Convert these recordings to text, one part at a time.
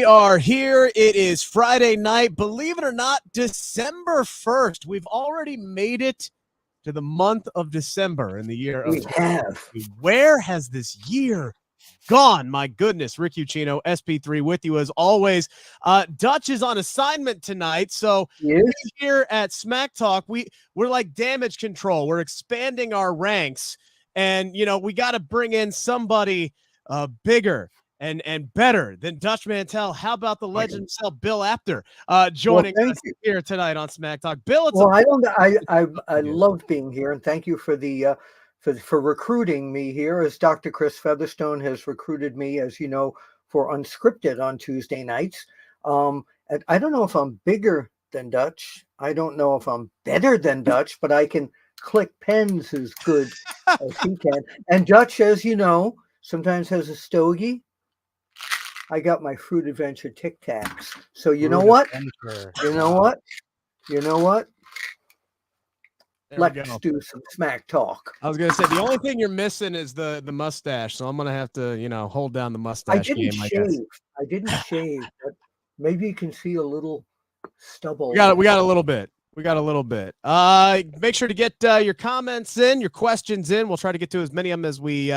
are here. It is Friday night. Believe it or not, December 1st. We've already made it to the month of December in the year of 2020. Where has this year gone? My goodness. Rick Ucchino, SP3 with you as always. Dutch is on assignment tonight, so here at Smack Talk, we're like damage control. We're expanding our ranks, and we got to bring in somebody bigger and better than Dutch Mantel. How about the legend himself, Bill Apter, joining us here tonight on Smack Talk? Bill, I loved being here, and thank you for the for recruiting me here, as Dr. Chris Featherstone has recruited me, as you know, for Unscripted on Tuesday nights. And I don't know if I'm bigger than Dutch. I don't know if I'm better than Dutch, but I can click pens as good as he can. And Dutch, as you know, sometimes has a stogie. I got my Fruit Adventure Tic Tacs. So you know what? Let's do some smack talk. I was gonna say the only thing you're missing is the mustache, so I'm gonna have to hold down the mustache. I didn't shave, but maybe you can see a little stubble. We got a little bit. Make sure to get your comments in, your questions in. We'll try to get to as many of them as we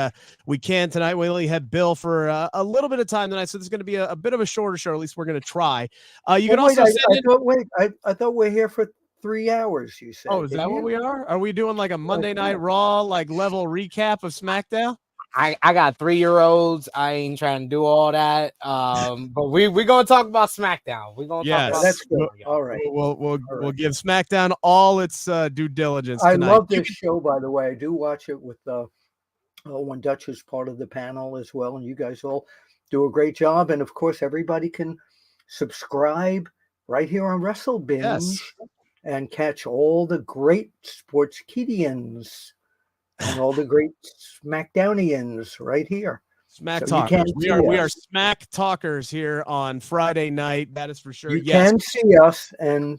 can tonight. We only had Bill for a little bit of time tonight, so this is going to be a bit of a shorter show. At least we're going to try. You can also I thought we're here for 3 hours. You said. Oh, is that what we are? Are we doing like a Monday Night Raw level recap of SmackDown? I got 3-year-olds. I ain't trying to do all that. But we're gonna talk about SmackDown. We're gonna talk about that's good. All right. We'll give SmackDown all its due diligence tonight. I love this show, by the way. I do watch it with when Dutch is part of the panel as well, and you guys all do a great job. And of course, everybody can subscribe right here on Wrestle Binge and catch all the great Sportskeedians and all the great SmackDownians right here. Smack Talkers. We are Smack Talkers here on Friday night. That is for sure. You can see us, and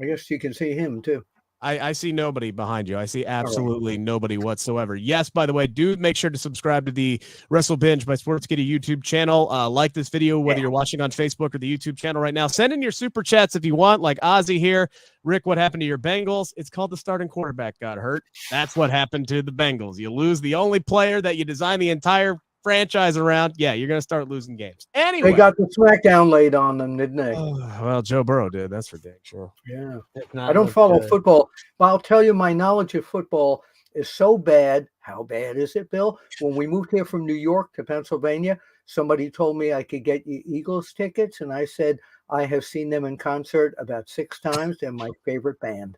I guess you can see him too. I see nobody behind you. I see absolutely nobody whatsoever. Yes, by the way, do make sure to subscribe to the Wrestle Binge by Sportskeeda YouTube channel. Like this video, whether you're watching on Facebook or the YouTube channel right now. Send in your super chats if you want, like Ozzy here. Rick, what happened to your Bengals? It's called the starting quarterback got hurt. That's what happened to the Bengals. You lose the only player that you designed the entire franchise around. Yeah, you're going to start losing games. Anyway. They got the SmackDown laid on them, didn't they? Well, Joe Burrow did. That's for dang sure. Yeah. I don't follow football, but I'll tell you my knowledge of football is so bad. How bad is it, Bill? When we moved here from New York to Pennsylvania, somebody told me I could get you Eagles tickets, and I said I have seen them in concert about 6 times. They're my favorite band.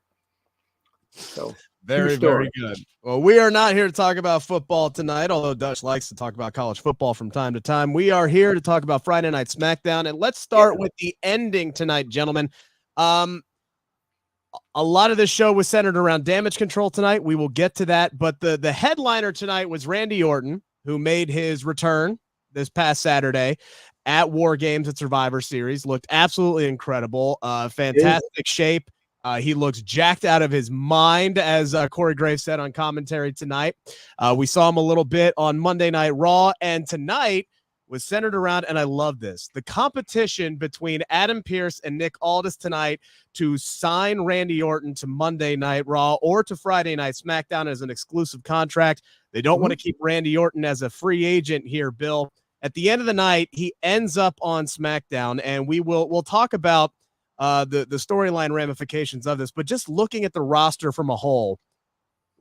So very good. Well, we are not here to talk about football tonight, although Dutch likes to talk about college football from time to time. We are here to talk about Friday Night SmackDown, and let's start with the ending tonight, gentlemen. A lot of this show was centered around damage control tonight. We will get to that, but the headliner tonight was Randy Orton, who made his return this past Saturday at War Games at Survivor Series. Looked absolutely incredible. Fantastic shape. He looks jacked out of his mind, as Corey Graves said on commentary tonight. We saw him a little bit on Monday Night Raw, and tonight was centered around, and I love this, the competition between Adam Pearce and Nick Aldis tonight to sign Randy Orton to Monday Night Raw or to Friday Night SmackDown as an exclusive contract. They don't want to keep Randy Orton as a free agent here, Bill. At the end of the night, he ends up on SmackDown, and we'll talk about the storyline ramifications of this, but just looking at the roster from a whole,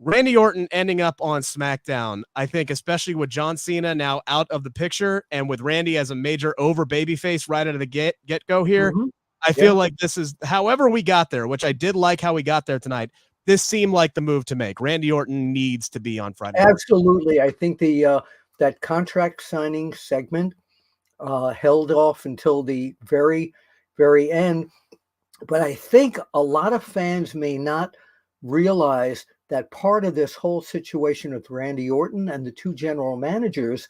Randy Orton ending up on SmackDown, I think, especially with John Cena now out of the picture and with Randy as a major over babyface right out of the get-go here, I feel like this is, however we got there, which I did like how we got there tonight, this seemed like the move to make. Randy Orton needs to be on Friday. Absolutely. I think that contract signing segment held off until the very, very end. But I think a lot of fans may not realize that part of this whole situation with Randy Orton and the 2 general managers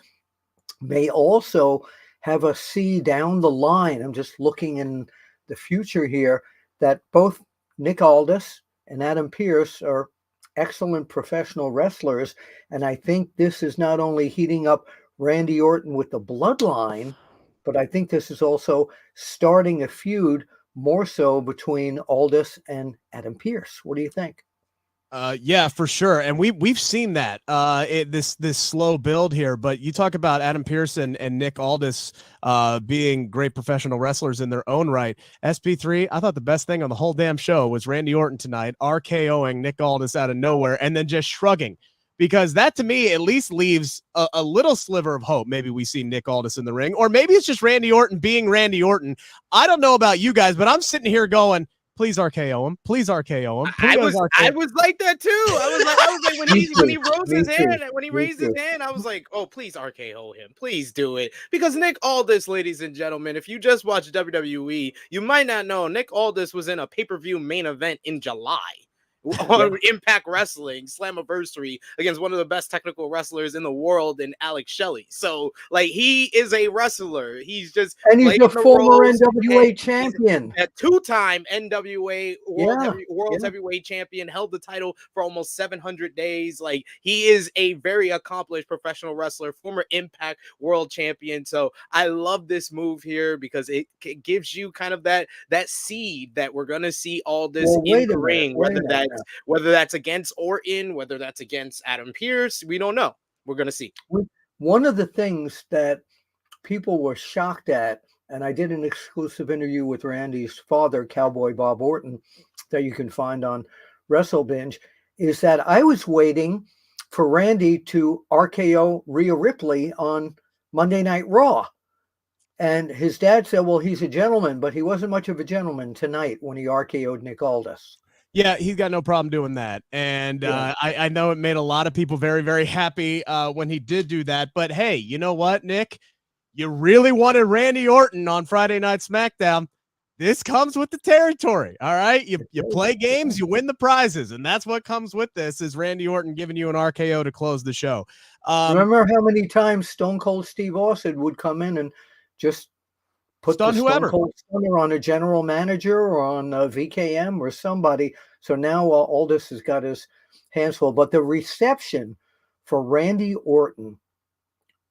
may also have us see down the line. I'm just looking in the future here that both Nick Aldis and Adam Pearce are excellent professional wrestlers. And I think this is not only heating up Randy Orton with the Bloodline, but I think this is also starting a feud more so between Aldis and Adam Pearce. What do you think? Yeah, for sure. And we've seen that this slow build here, but you talk about Adam Pearce and Nick Aldis being great professional wrestlers in their own right. SP3, I thought the best thing on the whole damn show was Randy Orton tonight RKOing Nick Aldis out of nowhere and then just shrugging, because that to me at least leaves a little sliver of hope. Maybe we see Nick Aldis in the ring, or maybe it's just Randy Orton being Randy Orton. I don't know about you guys, but I'm sitting here going, please RKO him. Please RKO him. Please I was like that too. I was like when he rose his hand, when he raised his hand, I was like, oh, please RKO him. Please do it. Because Nick Aldis, ladies and gentlemen, if you just watch WWE, you might not know Nick Aldis was in a pay-per-view main event in July on Impact Wrestling Slammiversary against one of the best technical wrestlers in the world in Alex Shelley. So like he is a wrestler. He's just, and he's a former NWA champion, a two-time NWA World Heavyweight Champion, held the title for almost 700 days. Like he is a very accomplished professional wrestler, former Impact World Champion. So I love this move here because it gives you kind of that seed that we're gonna see all this in the ring, whether that's against Orton, whether that's against Adam Pearce, we don't know. We're going to see. One of the things that people were shocked at, and I did an exclusive interview with Randy's father, Cowboy Bob Orton, that you can find on WrestleBinge, is that I was waiting for Randy to RKO Rhea Ripley on Monday Night Raw. And his dad said, well, he's a gentleman, but he wasn't much of a gentleman tonight when he RKO'd Nick Aldis. Yeah, he's got no problem doing that. And I know it made a lot of people very, very happy when he did do that. But hey, you know what, Nick? You really wanted Randy Orton on Friday Night SmackDown. This comes with the territory, all right? You play games, you win the prizes, and that's what comes with this is Randy Orton giving you an RKO to close the show. Remember how many times Stone Cold Steve Austin would come in and just put the Stone Cold Stunner on a general manager or on VKM or somebody. So now Aldis has got his hands full. But the reception for Randy Orton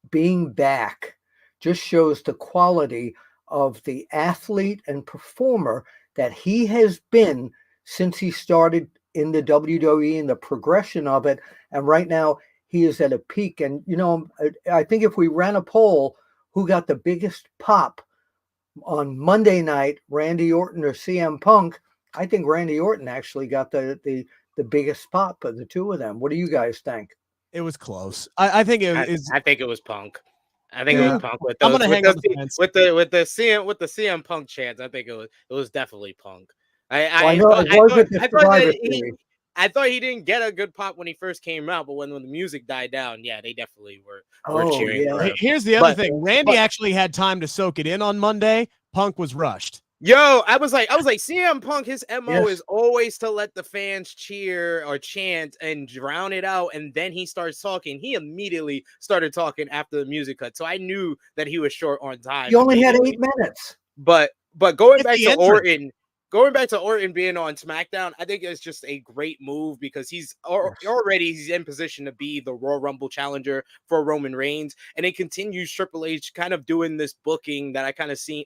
being back just shows the quality of the athlete and performer that he has been since he started in the WWE and the progression of it. And right now he is at a peak. And, you know, I think if we ran a poll, who got the biggest pop on Monday night, Randy Orton or CM Punk, I think Randy Orton actually got the biggest pop of the two of them. What do you guys think? It was close. I think it was. I think it was Punk. I think it was Punk with those, I'm gonna hang on the fence with the CM Punk chance. I think it was definitely Punk. I thought he didn't get a good pop when he first came out, but when the music died down, yeah, they definitely were cheering. Yeah. Here's the other thing: Randy actually had time to soak it in on Monday. Punk was rushed. Yo, I was like, CM Punk, his MO is always to let the fans cheer or chant and drown it out, and then he starts talking. He immediately started talking after the music cut, so I knew that he was short on time. He only had 8 minutes. But going back to Orton. Going back to Orton being on SmackDown, I think it's just a great move because he's in position to be the Royal Rumble challenger for Roman Reigns. And it continues Triple H kind of doing this booking that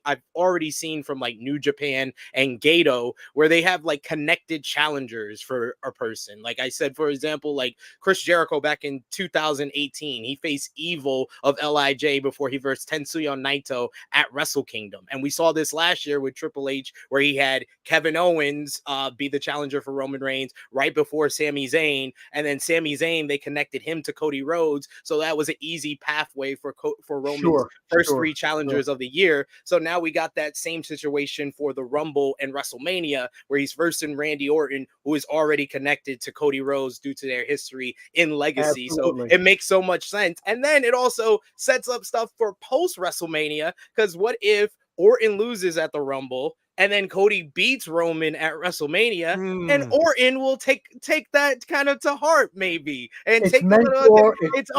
I've already seen from like New Japan and Gato, where they have like connected challengers for a person. Like I said, for example, like Chris Jericho back in 2018, he faced Evil of LIJ before he versed Tetsuya Naito at Wrestle Kingdom. And we saw this last year with Triple H, where he had Kevin Owens be the challenger for Roman Reigns right before Sami Zayn, and then Sami Zayn, they connected him to Cody Rhodes, so that was an easy pathway for Roman's first 3 challengers of the year. So now we got that same situation for the Rumble and WrestleMania, where he's versing Randy Orton, who is already connected to Cody Rhodes due to their history in legacy. Absolutely. So it makes so much sense, and then it also sets up stuff for post WrestleMania, because what if Orton loses at the Rumble and then Cody beats Roman at WrestleMania, and Orton will take that kind of to heart, maybe, and it's it's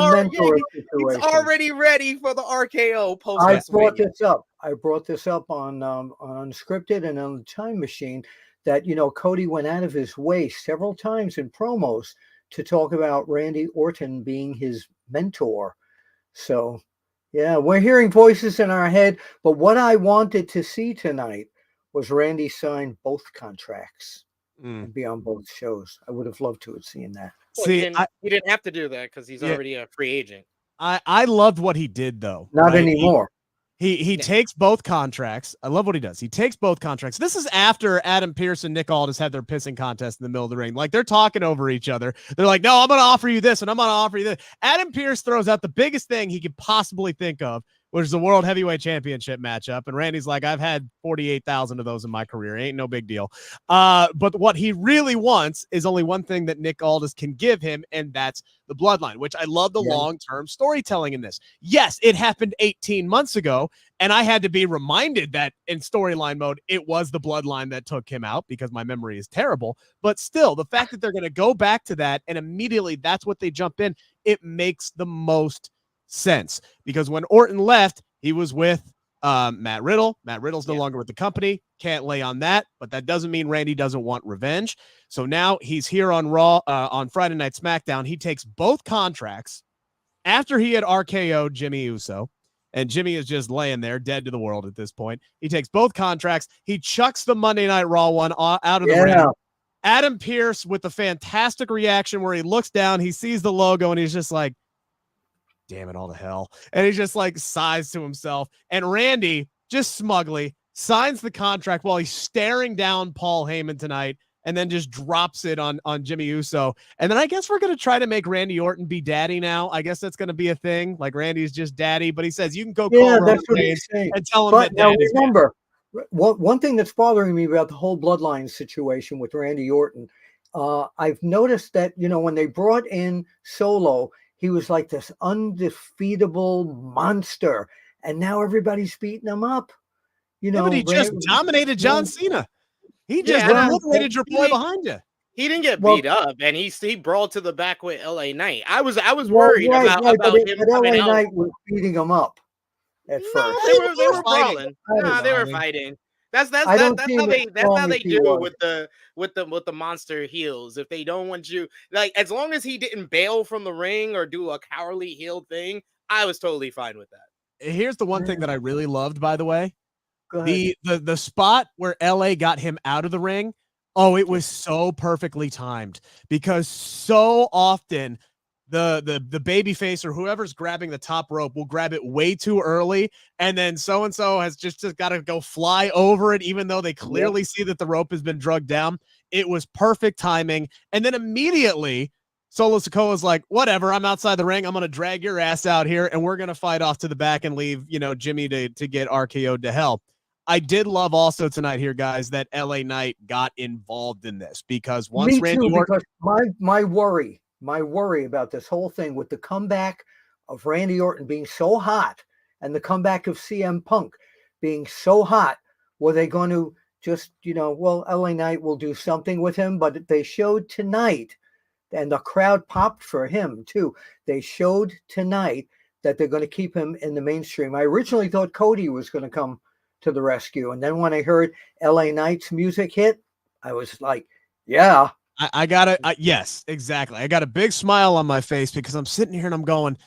already ready for the RKO post WrestleMania. I brought this up on Unscripted and on the Time Machine that, you know, Cody went out of his way several times in promos to talk about Randy Orton being his mentor. So, Yeah, we're hearing voices in our head, but what I wanted to see tonight was Randy sign both contracts and be on both shows. I would have loved to have seen that. Well, See, he didn't have to do that because he's already a free agent. I loved what he did though. Not anymore. He takes both contracts. I love what he does. He takes both contracts. This is after Adam Pearce and Nick Aldis had their pissing contest in the middle of the ring. Like, they're talking over each other. They're like, no, I'm going to offer you this and I'm going to offer you this. Adam Pearce throws out the biggest thing he could possibly think of, which is the World Heavyweight Championship matchup. And Randy's like, I've had 48,000 of those in my career. Ain't no big deal. But what he really wants is only one thing that Nick Aldis can give him, and that's the bloodline, which I love the long-term storytelling in this. Yes, it happened 18 months ago, and I had to be reminded that in storyline mode, it was the bloodline that took him out because my memory is terrible. But still, the fact that they're going to go back to that and immediately that's what they jump in, it makes the most sense. Because when Orton left, he was with Matt Riddle. Matt Riddle's no longer with the company. Can't lay on that, but that doesn't mean Randy doesn't want revenge. So now he's here on Raw on Friday Night SmackDown. He takes both contracts after he had RKO'd Jimmy Uso, and Jimmy is just laying there dead to the world at this point. He takes both contracts. He chucks the Monday Night Raw one out of the ring. Adam Pearce with the fantastic reaction where he looks down, he sees the logo, and he's just like, damn it all to hell. And he just like sighs to himself. And Randy just smugly signs the contract while he's staring down Paul Heyman tonight, and then just drops it on Jimmy Uso. And then I guess we're going to try to make Randy Orton be daddy now. I guess that's going to be a thing. Like, Randy's just daddy, but he says you can go call Roman Reigns and tell him but that. Now remember, one thing that's bothering me about the whole bloodline situation with Randy Orton, I've noticed that, when they brought in Solo, he was like this undefeatable monster, and now everybody's beating him up. But he just dominated John Cena. He just eliminated your boy behind you. He didn't get beat up, and he brawled to the back with LA Knight. I was worried about him coming out. LA Knight was beating him up at first. They were brawling. They were fighting. That's how they do with the monster heels. If they don't want you, like, as long as he didn't bail from the ring or do a cowardly heel thing, I was totally fine with that. Here's the one thing that I really loved, by the way. The spot where LA got him out of the ring. Oh, it was so perfectly timed, because so often the baby face or whoever's grabbing the top rope will grab it way too early, and then so-and-so has just got to go fly over it, even though they clearly see that the rope has been drugged down. It was perfect timing. And then immediately Solo Sikoa's like, whatever, I'm outside the ring. I'm going to drag your ass out here, and we're going to fight off to the back and leave, Jimmy to get RKO'd to hell. I did love also tonight here, guys, that LA Knight got involved in this, because once Randy Orton, my worry about this whole thing with the comeback of Randy Orton being so hot and the comeback of CM Punk being so hot, were they going to just, LA Knight will do something with him? But they showed tonight, and the crowd popped for him too. They showed tonight that they're going to keep him in the mainstream. I originally thought Cody was going to come to the rescue, and then when I heard LA Knight's music hit, I was like, yeah. I got it. Yes, exactly. I got a big smile on my face, because I'm sitting here and I'm going,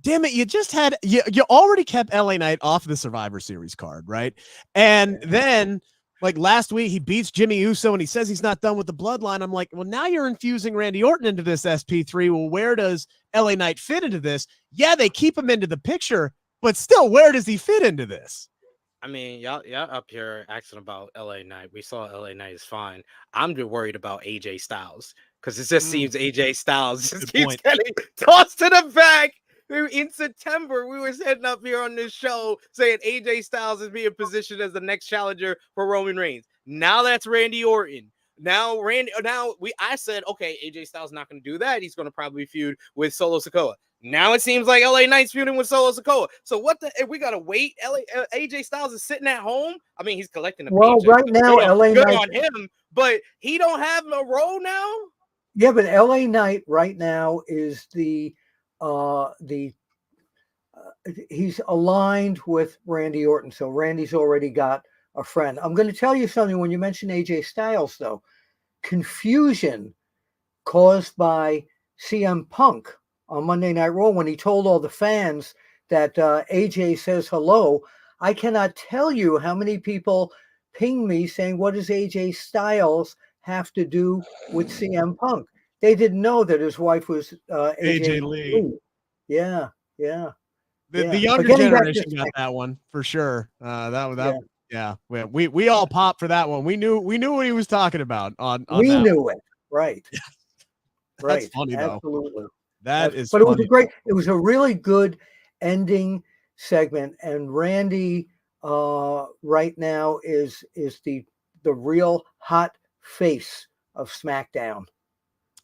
damn it, you already kept LA Knight off the Survivor Series card, right? And then, like, last week he beats Jimmy Uso and he says he's not done with the bloodline. I'm like, well, now you're infusing Randy Orton into this SP3. Well, where does LA Knight fit into this? Yeah, they keep him into the picture, but still, where does he fit into this? I mean, y'all up here asking about LA Knight. We saw LA Knight is fine. I'm just worried about AJ Styles, because it just seems AJ Styles just keeps getting tossed to the back. In September, we were sitting up here on this show saying AJ Styles is being positioned as the next challenger for Roman Reigns. Now that's Randy Orton. I said, okay, AJ Styles not going to do that. He's going to probably feud with Solo Sikoa. Now it seems like LA Knight's feuding with Solo Sikoa. So if we got to wait? AJ Styles is sitting at home. I mean, he's collecting a paycheck. Right now, LA good Knight on him, but he don't have a role now. Yeah, but LA Knight right now is he's aligned with Randy Orton. So Randy's already got a friend. I'm going to tell you something. When you mention AJ Styles, though, confusion caused by CM Punk on Monday Night Raw, when he told all the fans that AJ says hello. I cannot tell you how many people ping me saying, what does AJ Styles have to do with CM Punk? They didn't know that his wife was AJ Lee. Yeah. The younger generation got that one for sure. Yeah. We all popped for that one. We knew what he was talking about on we that knew one. It. Right. That's funny though. Absolutely. That is but funny. it was a really good ending segment, and Randy right now is the real hot face of SmackDown.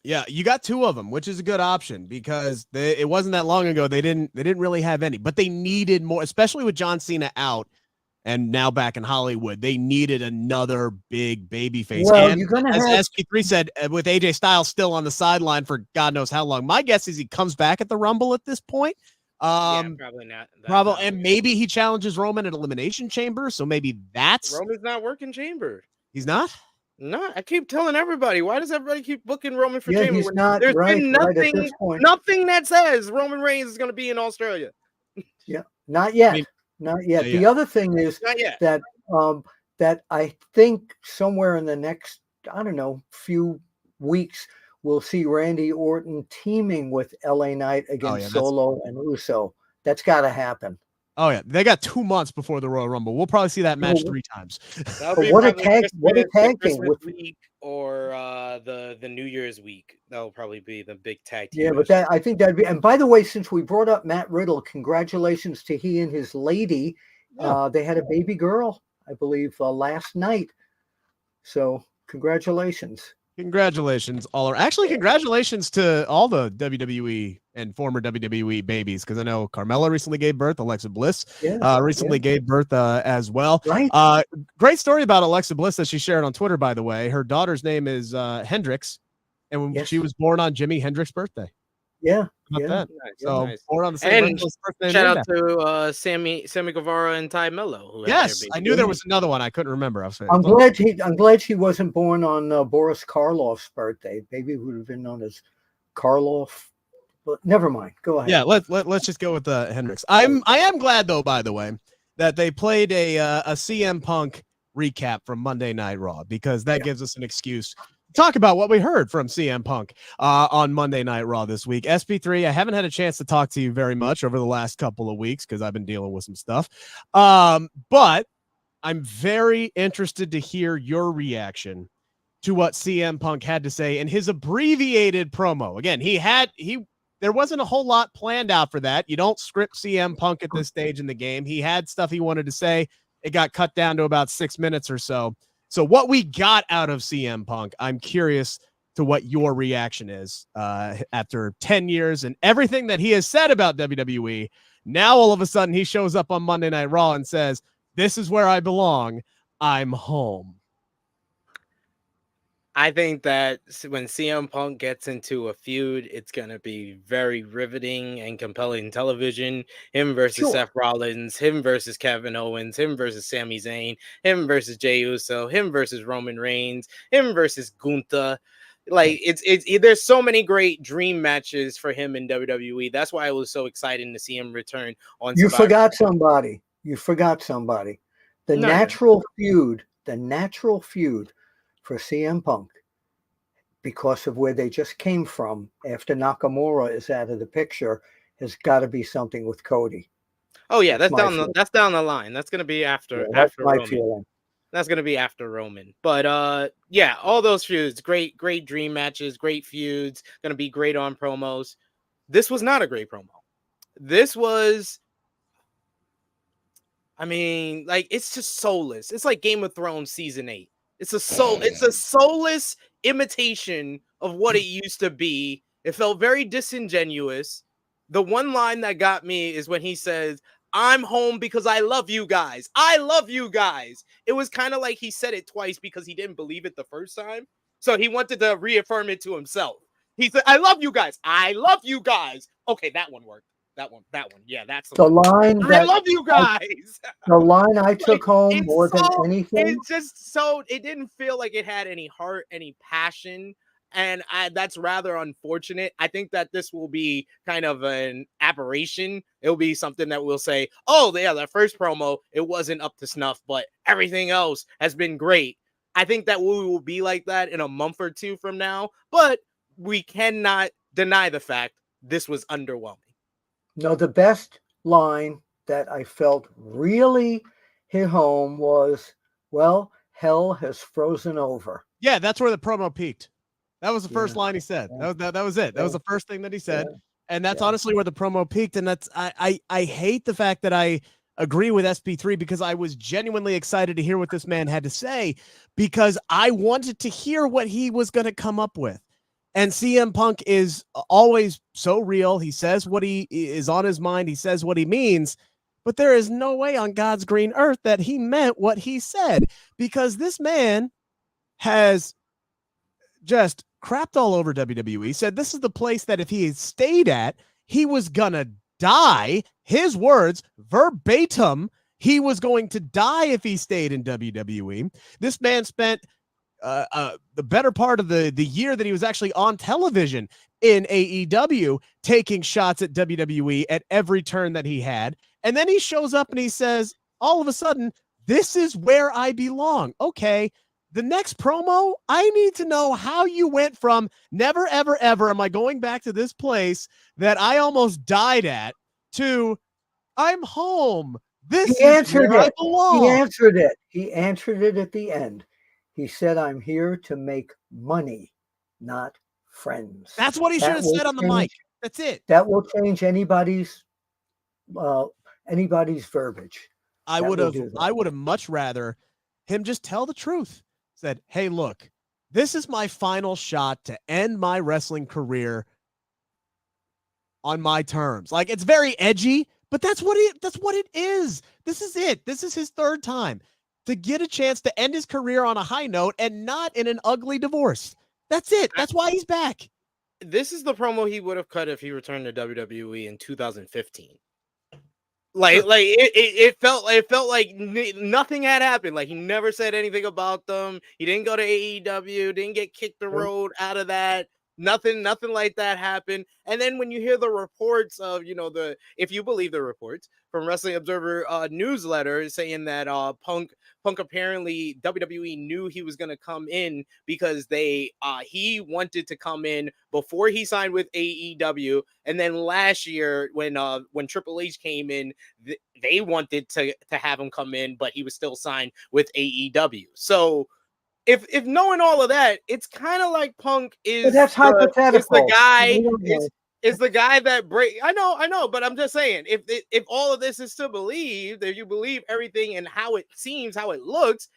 Yeah, you got two of them, which is a good option because it wasn't that long ago they didn't really have any, but they needed more, especially with John Cena out and now back in Hollywood. They needed another big baby face. Well, and you're gonna as have SP3 said, with AJ Styles still on the sideline for God knows how long. My guess is he comes back at the Rumble at this point. Probably not. And maybe he challenges Roman at Elimination Chamber. So maybe that's Roman's not working Chamber. He's not. No, I keep telling everybody. Why does everybody keep booking Roman for Chamber? He's not. There's right, been nothing, right at this point. nothing that says Roman Reigns is going to be in Australia. Yeah, not yet. Not yet. The other thing is that that I think somewhere in the next, I don't know, few weeks, we'll see Randy Orton teaming with LA Knight against Solo and Uso. That's got to happen. Oh yeah, they got 2 months before the Royal Rumble. We'll probably see that match 3 times. What a tag team with week or the New Year's week. That'll probably be the big tag team. Yeah, but I think that'd be. And by the way, since we brought up Matt Riddle, congratulations to he and his lady. Yeah. They had a baby girl, I believe, last night. So congratulations. Congratulations, congratulations to all the WWE and former WWE babies, because I know Carmella recently gave birth, Alexa Bliss recently gave birth as well. Right. Great story about Alexa Bliss that she shared on Twitter, by the way. Her daughter's name is Hendrix, and she was born on Jimi Hendrix's birthday. Yeah. Nice. So nice. Born on the same birthday. Shout out to Sammy Guevara and Ty Mello. Yes, I knew there was another one. I couldn't remember. I'm glad she wasn't born on Boris Karloff's birthday. Maybe it would have been known as Karloff. But never mind. Go ahead. Yeah, let's just go with Hendrix. I am glad though, by the way, that they played a CM Punk recap from Monday Night Raw, because that gives us an excuse talk about what we heard from CM Punk on Monday Night Raw this week. SP3, I haven't had a chance to talk to you very much over the last couple of weeks because I've been dealing with some stuff. But I'm very interested to hear your reaction to what CM Punk had to say in his abbreviated promo. Again, there wasn't a whole lot planned out for that. You don't script CM Punk at this stage in the game. He had stuff he wanted to say. It got cut down to about 6 minutes or so. So what we got out of CM Punk, I'm curious to what your reaction is after 10 years and everything that he has said about WWE. Now, all of a sudden, he shows up on Monday Night Raw and says, "This is where I belong. I'm home." I think that when CM Punk gets into a feud, it's going to be very riveting and compelling television. Him versus Seth Rollins, him versus Kevin Owens, him versus Sami Zayn, him versus Jey Uso, him versus Roman Reigns, him versus Gunther. Like there's so many great dream matches for him in WWE. That's why it was so exciting to see him return on. You forgot somebody. The natural feud for CM Punk, because of where they just came from after Nakamura is out of the picture, has got to be something with Cody. Oh yeah, that's down the line. That's going to be after Roman. Feeling. That's going to be after Roman. But all those feuds, great dream matches, great feuds, going to be great on promos. This was not a great promo. This was, it's just soulless. It's like Game of Thrones season 8. It's a soulless imitation of what it used to be. It felt very disingenuous. The one line that got me is when he says, "I'm home because I love you guys. I love you guys." It was kind of like he said it twice because he didn't believe it the first time. So he wanted to reaffirm it to himself. He said, "I love you guys. I love you guys." Okay, that one worked. That one. Yeah, that's the line. I love you guys. The line I took home more than anything. It's just so, it didn't feel like it had any heart, any passion. And that's rather unfortunate. I think that this will be kind of an aberration. It'll be something that we'll say, oh, yeah, the first promo, it wasn't up to snuff, but everything else has been great. I think that we will be like that in a month or two from now, but we cannot deny the fact this was underwhelming. No, the best line that I felt really hit home was, well, hell has frozen over. Yeah, that's where the promo peaked. That was the first line he said. That was it. That was the first thing that he said. And that's honestly where the promo peaked. And that's I hate the fact that I agree with SP3 because I was genuinely excited to hear what this man had to say because I wanted to hear what he was going to come up with. And CM Punk is always so real. He says what he is on his mind. He says what he means. But there is no way on God's green earth that he meant what he said because this man has just crapped all over WWE, said this is the place that if he had stayed at, he was gonna die. His words, verbatim, he was going to die if he stayed in WWE. This man spent the better part of the year that he was actually on television in AEW, taking shots at WWE at every turn that he had. And then he shows up and he says, all of a sudden, this is where I belong. Okay. The next promo, I need to know how you went from never, ever, ever am I going back to this place that I almost died at to I'm home. This is where I belong. He answered it. He answered it at the end. He said, I'm here to make money, not friends. That's what he should have said on the mic. That's it. That will change anybody's verbiage. I would have much rather him just tell the truth. Said, hey, look, this is my final shot to end my wrestling career on my terms. Like, it's very edgy, but that's what it is. This is it. This is his third time to get a chance to end his career on a high note and not in an ugly divorce. That's it. That's why he's back. This is the promo he would have cut if he returned to WWE in 2015. It felt like nothing had happened. Like he never said anything about them. He didn't go to AEW, didn't get kicked the road out of that. Nothing like that happened. And then when you hear the reports of, if you believe the reports from Wrestling Observer newsletter saying that Punk apparently WWE knew he was going to come in because he wanted to come in before he signed with AEW. And then last year when Triple H came in, they wanted to have him come in, but he was still signed with AEW. So if knowing all of that, it's kind of like Punk is hypothetical. It's the guy is the guy that break. I know, but I'm just saying if all of this is to believe, if you believe everything and how it seems, how it looks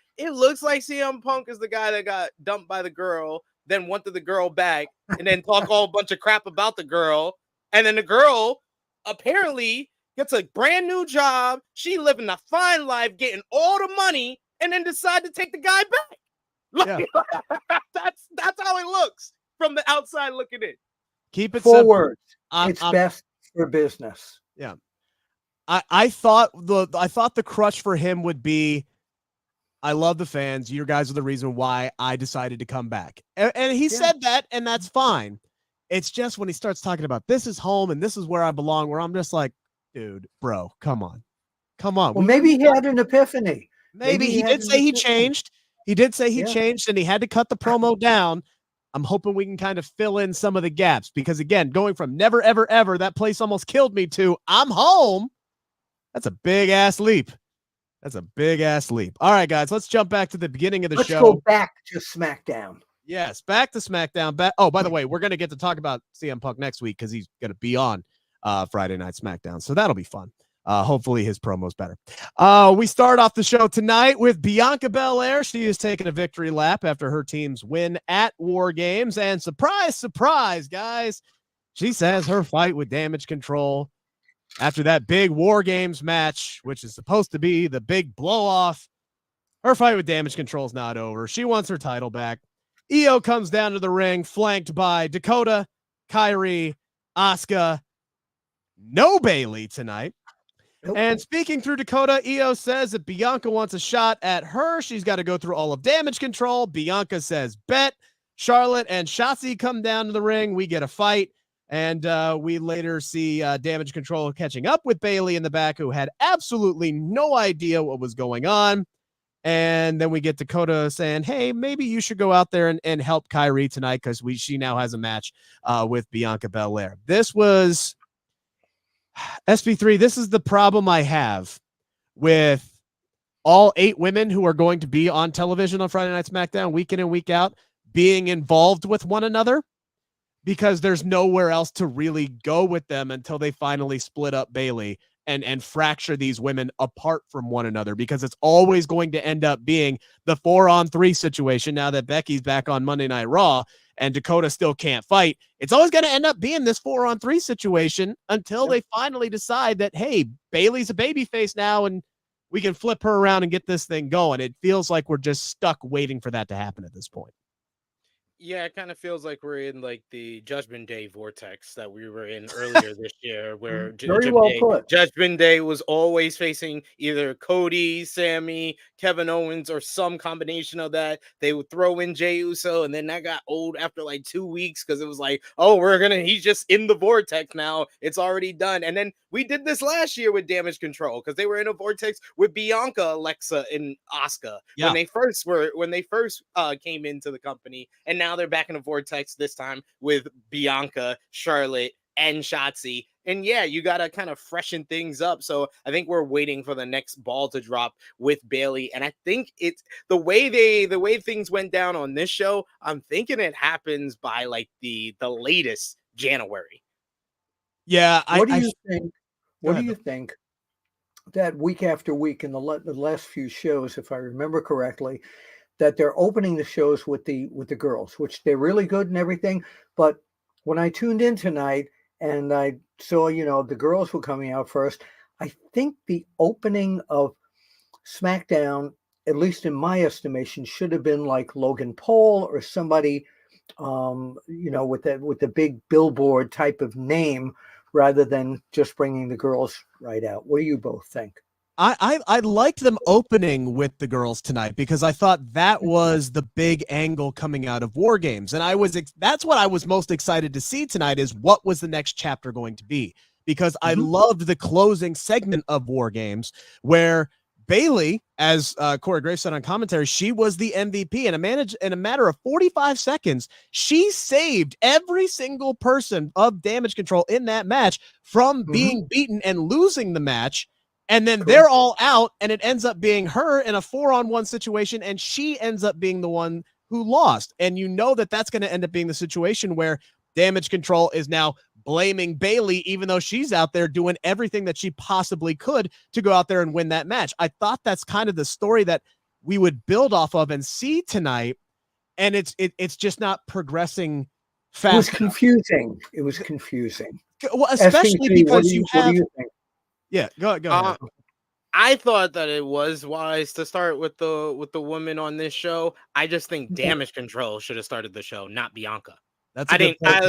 like CM Punk is the guy that got dumped by the girl, then wanted the girl back, and then talk all bunch of crap about the girl, and then the girl apparently gets a brand new job. She living a fine life, getting all the money, and then decide to take the guy back. Yeah. That's how it looks from the outside looking in. Keep it forward. It's best for business. Yeah. I thought the crush for him would be, I love the fans. You guys are the reason why I decided to come back. And he said that, and that's fine. It's just when he starts talking about this is home and this is where I belong, where I'm just like, dude, bro, come on. Well, maybe he had an epiphany. Maybe he did say he changed. He did say he changed and he had to cut the promo down. I'm hoping we can kind of fill in some of the gaps because, again, going from never, ever, ever, that place almost killed me to I'm home. That's a big ass leap. All right, guys, let's jump back to the beginning of the show. Let's go back to SmackDown. Yes, back to SmackDown. Oh, by the way, we're going to get to talk about CM Punk next week because he's going to be on Friday Night SmackDown. So that'll be fun. Hopefully his promo's better. We start off the show tonight with Bianca Belair. She is taking a victory lap after her team's win at War Games. And surprise, surprise, guys, she says her fight with Damage Control after that big War Games match, which is supposed to be the big blow-off, her fight with Damage Control is not over. She wants her title back. Io comes down to the ring, flanked by Dakota, Kairi, Asuka. No Bayley tonight. And speaking through Dakota, Io says that Bianca wants a shot at her. She's got to go through all of Damage Control. Bianca says, bet. Charlotte and Shotzi come down to the ring. We get a fight. And we later see Damage Control catching up with Bayley in the back, who had absolutely no idea what was going on. And then we get Dakota saying, hey, maybe you should go out there and help Kyrie tonight because she now has a match with Bianca Belair. This was SP3. This is the problem I have with all 8 women who are going to be on television on Friday Night SmackDown week in and week out being involved with one another, because there's nowhere else to really go with them until they finally split up Bayley and fracture these women apart from one another, because it's always going to end up being the 4-on-3 situation. Now that Becky's back on Monday Night Raw and Dakota still can't fight, it's always going to end up being this 4-on-3 situation until they finally decide that, hey, Bayley's a babyface now and we can flip her around and get this thing going. It feels like we're just stuck waiting for that to happen at this point. Yeah, it kind of feels like we're in like the Judgment Day vortex that we were in earlier this year, where Judgment Day was always facing either Cody, Sammy, Kevin Owens, or some combination of that. They would throw in Jey Uso, and then that got old after like 2 weeks because it was like, oh, he's just in the vortex now. It's already done. And then we did this last year with Damage Control because they were in a vortex with Bianca, Alexa, and Asuka when they first came into the company, and now they're back in a vortex this time with Bianca, Charlotte, and Shotzi. And yeah, you got to kind of freshen things up. So I think we're waiting for the next ball to drop with Bayley. And I think it's the way things went down on this show. I'm thinking it happens by like the latest January. Yeah. What do you think that week after week in the last few shows, if I remember correctly, that they're opening the shows with the girls, which they're really good and everything. But when I tuned in tonight and I saw, the girls were coming out first, I think the opening of SmackDown, at least in my estimation, should have been like Logan Paul or somebody, with the big billboard type of name, rather than just bringing the girls right out. What do you both think? I liked them opening with the girls tonight because I thought that was the big angle coming out of War Games. And that's what I was most excited to see tonight, is what was the next chapter going to be, because I loved the closing segment of War Games where Bayley, as Corey Graves said on commentary, she was the MVP. In a matter of 45 seconds, she saved every single person of Damage Control in that match from being beaten and losing the match. And then they're all out, and it ends up being her in a 4-on-1 situation, and she ends up being the one who lost. And you know that that's going to end up being the situation where Damage Control is now blaming Bayley, even though she's out there doing everything that she possibly could to go out there and win that match. I thought that's kind of the story that we would build off of and see tonight, and it's just not progressing fast. It was confusing. Well, especially because you have. Yeah, go ahead. I thought that it was wise to start with the women on this show. I just think Damage Control should have started the show, not Bianca. I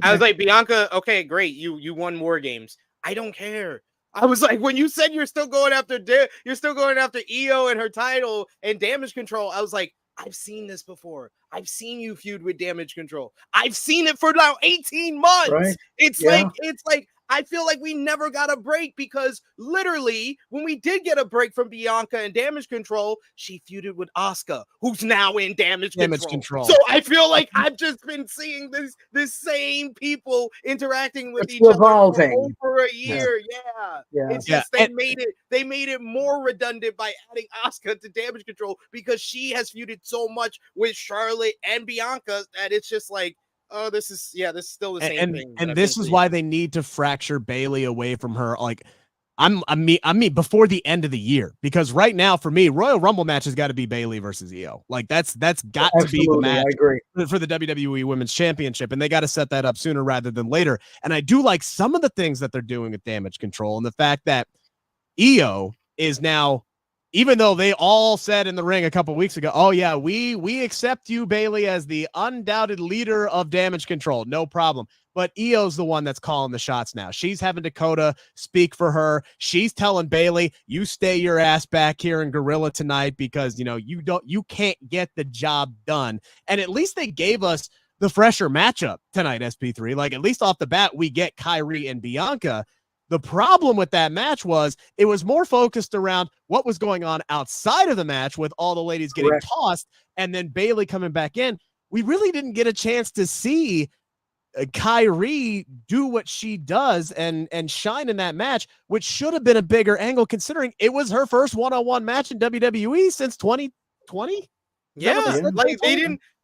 was like, Bianca, okay, great. You won War Games. I don't care. I was like, when you said you're still going after Io and her title and Damage Control, I was like, I've seen this before. I've seen you feud with Damage Control. I've seen it for now 18 months. Right? It's like I feel like we never got a break, because literally when we did get a break from Bianca and Damage Control, she feuded with Asuka, who's now in Damage Control. So I feel like I've just been seeing this same people interacting with each other for over a year. Yeah. It's just they made it more redundant by adding Asuka to Damage Control, because she has feuded so much with Charlotte and Bianca that it's just like, oh, this is still the same thing. And this is why they need to fracture Bayley away from her. Like, I mean, before the end of the year, because right now for me, Royal Rumble match has got to be Bayley versus Io. Like that's got to be the match for the WWE Women's Championship, and they got to set that up sooner rather than later. And I do like some of the things that they're doing with Damage Control, and the fact that Io is now even though they all said in the ring a couple weeks ago, oh yeah, we accept you, Bayley, as the undoubted leader of Damage Control. No problem. But Io's the one that's calling the shots now. She's having Dakota speak for her. She's telling Bayley, you stay your ass back here in Gorilla tonight because, you can't get the job done. And at least they gave us the fresher matchup tonight, SP3. Like, at least off the bat, we get Kyrie and Bianca. The problem with that match was it was more focused around what was going on outside of the match with all the ladies getting tossed and then Bayley coming back in. We really didn't get a chance to see Kyrie do what she does and shine in that match, which should have been a bigger angle considering it was her first one-on-one match in WWE since 2020. Yeah, like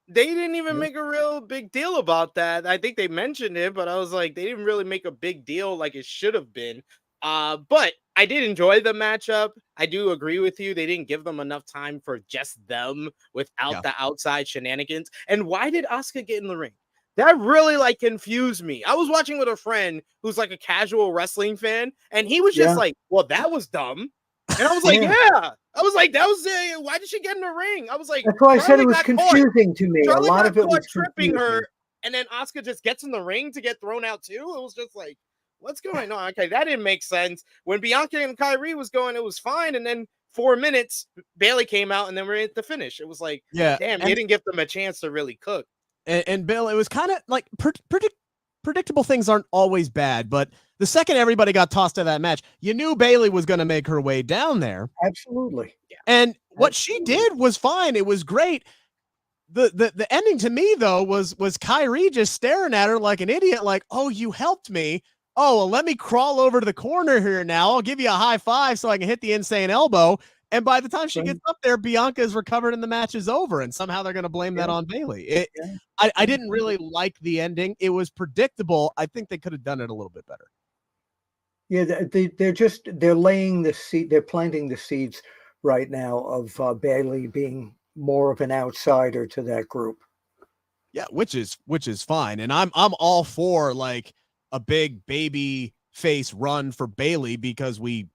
they didn't even make a real big deal about that. I think they mentioned it, but I was like, they didn't really make a big deal like it should have been. But I did enjoy the matchup. I do agree with you. They didn't give them enough time for just them without the outside shenanigans. And why did Asuka get in the ring? That really confused me. I was watching with a friend who's like a casual wrestling fan, and he was just like, well, that was dumb. And I was like, I was like, that was why did she get in the ring? I was like, that's why I said it was confusing to me. Charlotte a lot of it was tripping her, and then Asuka just gets in the ring to get thrown out too. It was just like, what's going on? Okay, that didn't make sense. When Bianca and Kyrie was going, it was fine, and then 4 minutes, Bayley came out, and then we're at the finish. It was like, damn, they didn't give them a chance to really cook. And Bill, it was kind of like predictable things aren't always bad, but the second everybody got tossed to that match, you knew Bayley was going to make her way down there. Absolutely. And what she did was fine. It was great. The ending to me though was Kyrie just staring at her like an idiot, like, oh, you helped me. Oh, well, let me crawl over to the corner here now. I'll give you a high five so I can hit the insane elbow. And by the time she gets up there, Bianca is recovered and the match is over. And somehow they're going to blame that on Bayley. I didn't really like the ending. It was predictable. I think they could have done it a little bit better. Yeah, they're laying the seed. They're planting the seeds right now of Bayley being more of an outsider to that group. Yeah, which is fine. And I'm all for like a big baby face run for Bayley because we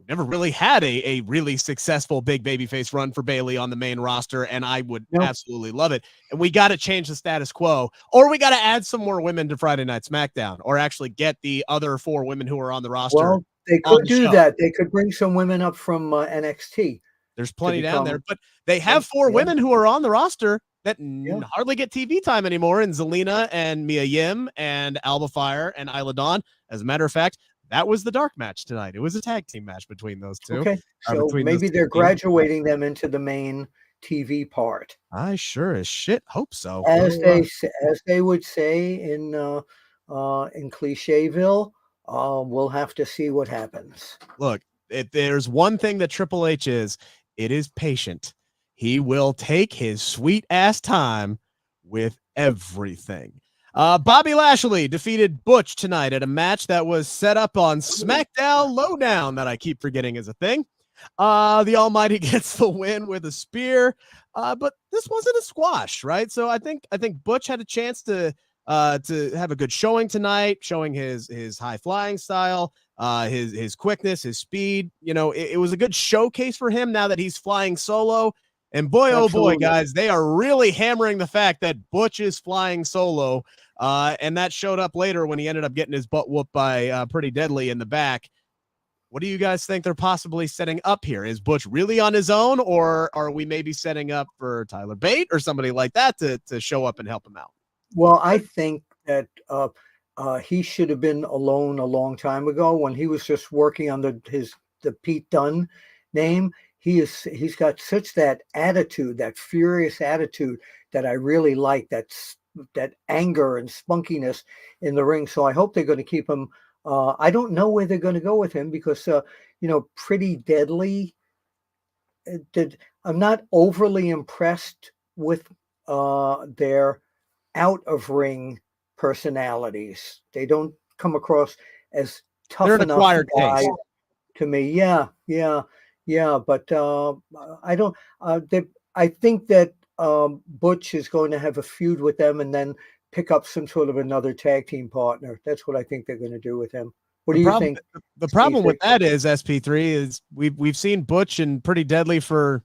never really had a really successful big babyface run for Bayley on the main roster, and I would absolutely love it. And we got to change the status quo, or we got to add some more women to Friday Night SmackDown, or actually get the other 4 women who are on the roster. Well, they could do that. They could bring some women up from NXT. There's plenty down there, but they have 4 women who are on the roster that hardly get TV time anymore, and Zelina and Mia Yim and Alba Fire and Isla Dawn. As a matter of fact, that was the dark match tonight. It was a tag team match between those two. Okay, so maybe they're graduating them into the main TV part. I sure as shit hope so. As they would say in Clicheville, we'll have to see what happens. Look, if there's one thing that Triple H is, it is patient. He will take his sweet ass time with everything. Bobby Lashley defeated Butch tonight at a match that was set up on SmackDown Lowdown that I keep forgetting is a thing. The Almighty gets the win with a spear, but this wasn't a squash, right? So I think Butch had a chance to have a good showing tonight, showing his high flying style, his quickness, his speed. It was a good showcase for him now that he's flying solo. And boy, oh boy, guys, they are really hammering the fact that Butch is flying solo. And that showed up later when he ended up getting his butt whooped by Pretty Deadly in the back. What do you guys think they're possibly setting up here? Is Butch really on his own, or are we maybe setting up for Tyler Bate or somebody like that to show up and help him out? Well, I think that he should have been alone a long time ago when he was just working on the Pete Dunne name. He's got such that attitude, that furious attitude that I really like, that anger and spunkiness in the ring. So I hope they're going to keep him. I don't know where they're going to go with him because, Pretty Deadly. I'm not overly impressed with their out of ring personalities. They don't come across as tough enough guys to me. Yeah, but I don't. I think that Butch is going to have a feud with them and then pick up some sort of another tag team partner. That's what I think they're going to do with him. What do you think? The problem with that is SP3 is we've seen Butch and Pretty Deadly for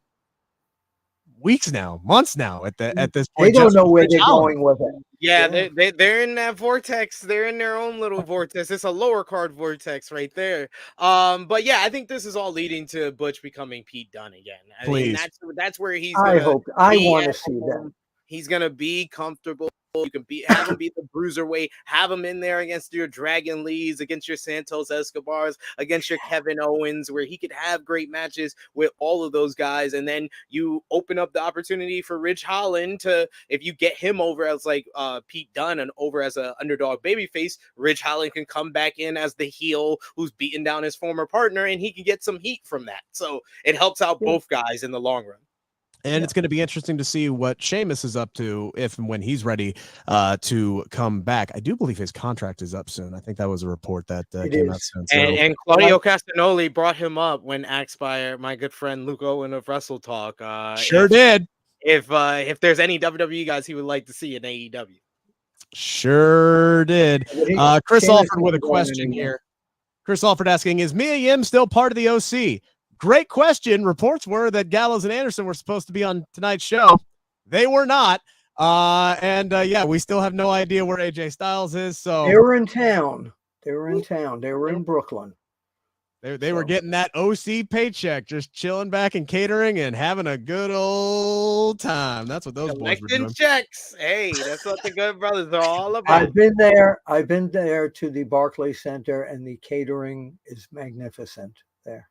weeks now, months now at this point. They don't know where they're going with it. Yeah, they're in that vortex. They're in their own little vortex. It's a lower card vortex right there. But yeah, I think this is all leading to Butch becoming Pete Dunne again. I mean, that's where he's I want to see that. He's gonna be comfortable. You can have him be the bruiserweight, have him in there against your Dragon Lees, against your Santos Escobars, against your Kevin Owens, where he could have great matches with all of those guys. And then you open up the opportunity for Ridge Holland to, if you get him over as like Pete Dunne and over as an underdog babyface, Ridge Holland can come back in as the heel who's beating down his former partner, and he can get some heat from that. So it helps out both guys in the long run. And it's going to be interesting to see what Sheamus is up to if and when he's ready to come back. I do believe his contract is up soon. I think that was a report that came out soon. So. And Claudio Castagnoli brought him up when asked by my good friend Luke Owen of Wrestle Talk. Did. If there's any WWE guys he would like to see in AEW. Sure did. Chris Alford with a question here. Chris Alford asking, is Mia Yim still part of the OC? Great question. Reports were that Gallows and Anderson were supposed to be on tonight's show. They were not. Yeah, we still have no idea where AJ Styles is. So they were in town. They were in Brooklyn. They were getting that OC paycheck, just chilling back and catering and having a good old time. That's what those boys were doing. Checks. Hey, that's what the Good Brothers are all about. I've been there to the Barclays Center, and the catering is magnificent there.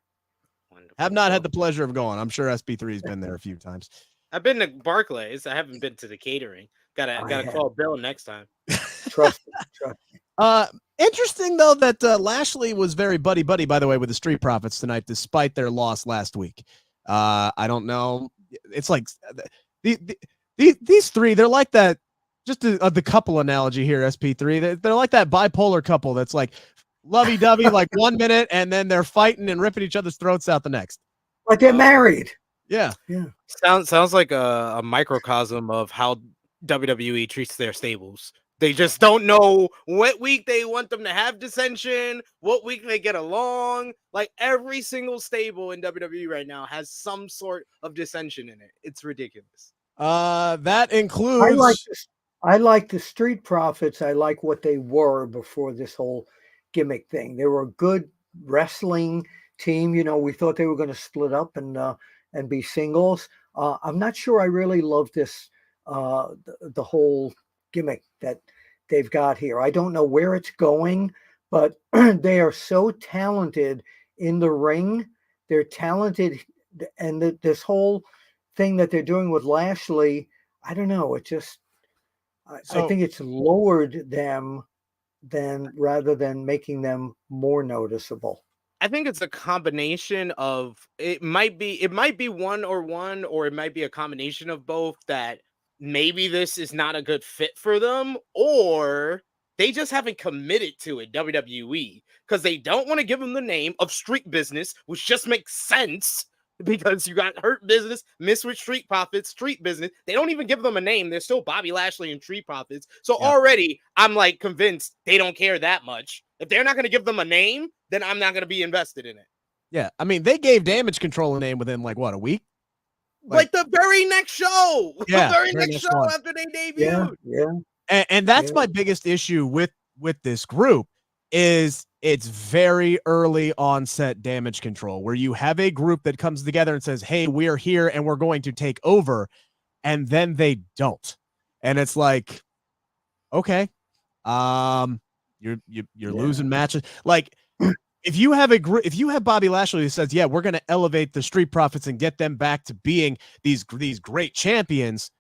Wonderful. Have not had the pleasure of going. I'm sure SP3 has been there a few times. I've been to Barclays. I haven't been to the catering. Gotta call Bill next time. Trust me. Interesting though that Lashley was very buddy by the way with the Street Profits tonight, despite their loss last week. I don't know. It's like these three. They're like that. Just the couple analogy here. SP3. They're like that bipolar couple that's like lovey-dovey like 1 minute, and then they're fighting and ripping each other's throats out the next. Like they're married. Yeah. Sounds like a microcosm of how WWE treats their stables. They just don't know what week they want them to have dissension, what week they get along. Like every single stable in WWE right now has some sort of dissension in it. It's ridiculous. That includes. I like the Street Profits. I like what they were before this whole gimmick thing. They were a good wrestling team. You know, we thought they were going to split up and be singles. I'm not sure I really love this the whole gimmick that they've got here. I don't know where it's going, but they are so talented in the ring. They're talented, and this whole thing that they're doing with Lashley, I don't know. It just I think it's lowered them rather than making them more noticeable. I think it's a combination of it might be 1-1, or it might be a combination of both, that maybe this is not a good fit for them, or they just haven't committed to it, WWE, because they don't want to give them the name of Street Business, which just makes sense because you got Hurt Business, Miss with Street Profits, Street Business. They don't even give them a name. They're still Bobby Lashley and Street Profits. So already I'm like convinced they don't care that much. If they're not going to give them a name, then I'm not going to be invested in it. Yeah. I mean, they gave Damage Control a name within like what, a week? Like the very next show. Yeah, the very next show after they debuted. Yeah. And that's my biggest issue with this group is it's very early onset Damage Control, where you have a group that comes together and says, hey, we're here and we're going to take over. And then they don't. And it's like, okay, you're losing matches. Like if you have if you have Bobby Lashley who says, yeah, we're going to elevate the Street Profits and get them back to being these great champions.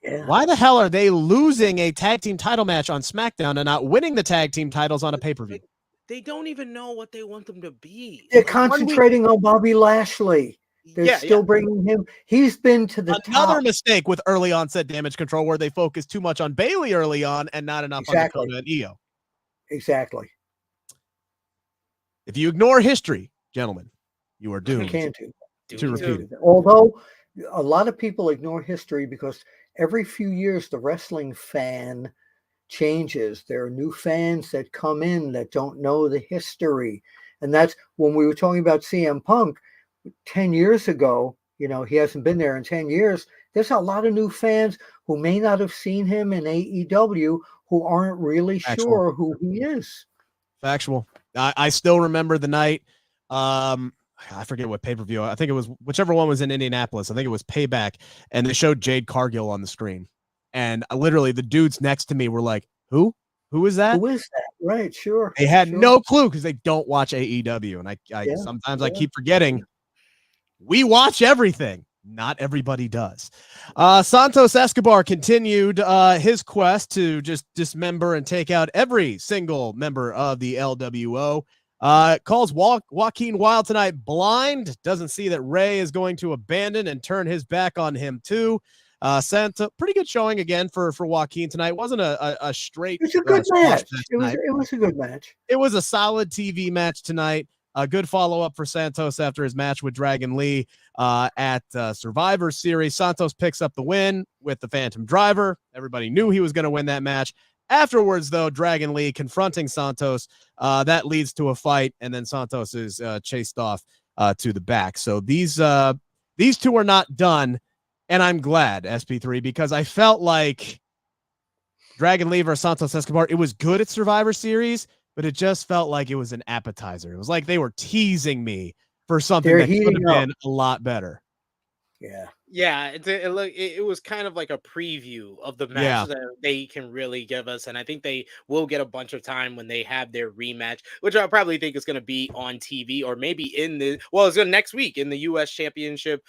Yeah. Why the hell are they losing a tag team title match on SmackDown and not winning the tag team titles on a pay-per-view? They don't even know what they want them to be. They're concentrating on Bobby Lashley. They're still bringing him. He's been to the Another mistake with early onset Damage Control, where they focus too much on Bayley early on and not enough on Dakota and Io. Exactly. If you ignore history, gentlemen, you are doomed to repeat it. Although a lot of people ignore history because every few years the wrestling fan changes. There are new fans that come in that don't know the history. And that's when we were talking about CM Punk 10 years ago. You know, he hasn't been there in 10 years. There's a lot of new fans who may not have seen him in AEW who aren't really sure who he is. Factual. I still remember the night. I forget what pay-per-view. I think it was whichever one was in Indianapolis. I think it was Payback, and they showed Jade Cargill on the screen. And literally the dudes next to me were like, who? Who is that? Who is that? Right, sure. They had no clue because they don't watch AEW. And I sometimes I keep forgetting we watch everything. Not everybody does. Santos Escobar continued his quest to just dismember and take out every single member of the LWO. Calls Joaquin Wilde tonight blind. Doesn't see that Ray is going to abandon and turn his back on him too. Santa, pretty good showing again for Joaquin tonight. Wasn't a straight. It's a good match. It was a good match. It was a solid TV match tonight. A good follow-up for Santos after his match with Dragon Lee at Survivor Series. Santos picks up the win with the Phantom Driver. Everybody knew he was going to win that match. Afterwards, though, Dragon Lee confronting Santos, that leads to a fight, and then Santos is chased off to the back. So these two are not done, and I'm glad, SP3, because I felt like Dragon Lee versus Santos Escobar, it was good at Survivor Series, but it just felt like it was an appetizer. It was like they were teasing me for something that could have been a lot better. Yeah, it was kind of like a preview of the match that they can really give us, and I think they will get a bunch of time when they have their rematch, which I probably think is going to be on TV or maybe it's next week in the U.S. Championship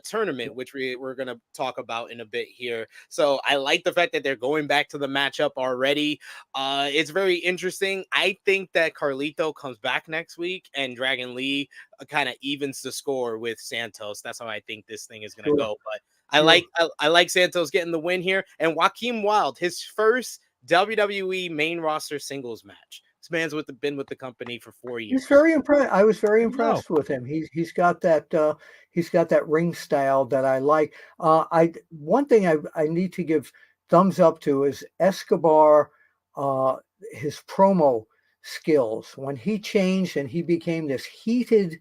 tournament, which we're going to talk about in a bit here. So I like the fact that they're going back to the matchup already. It's very interesting. I think that Carlito comes back next week and Dragon Lee kind of evens the score with Santos. That's how I think this thing is going to go. But I like Santos getting the win here. And Joaquin Wilde, his first WWE main roster singles match. This man's been with the company for 4 years. He's very impressed. I was very impressed with him. He's got that ring style that I like. One thing I need to give thumbs up to is Escobar, his promo skills. When he changed and he became this heated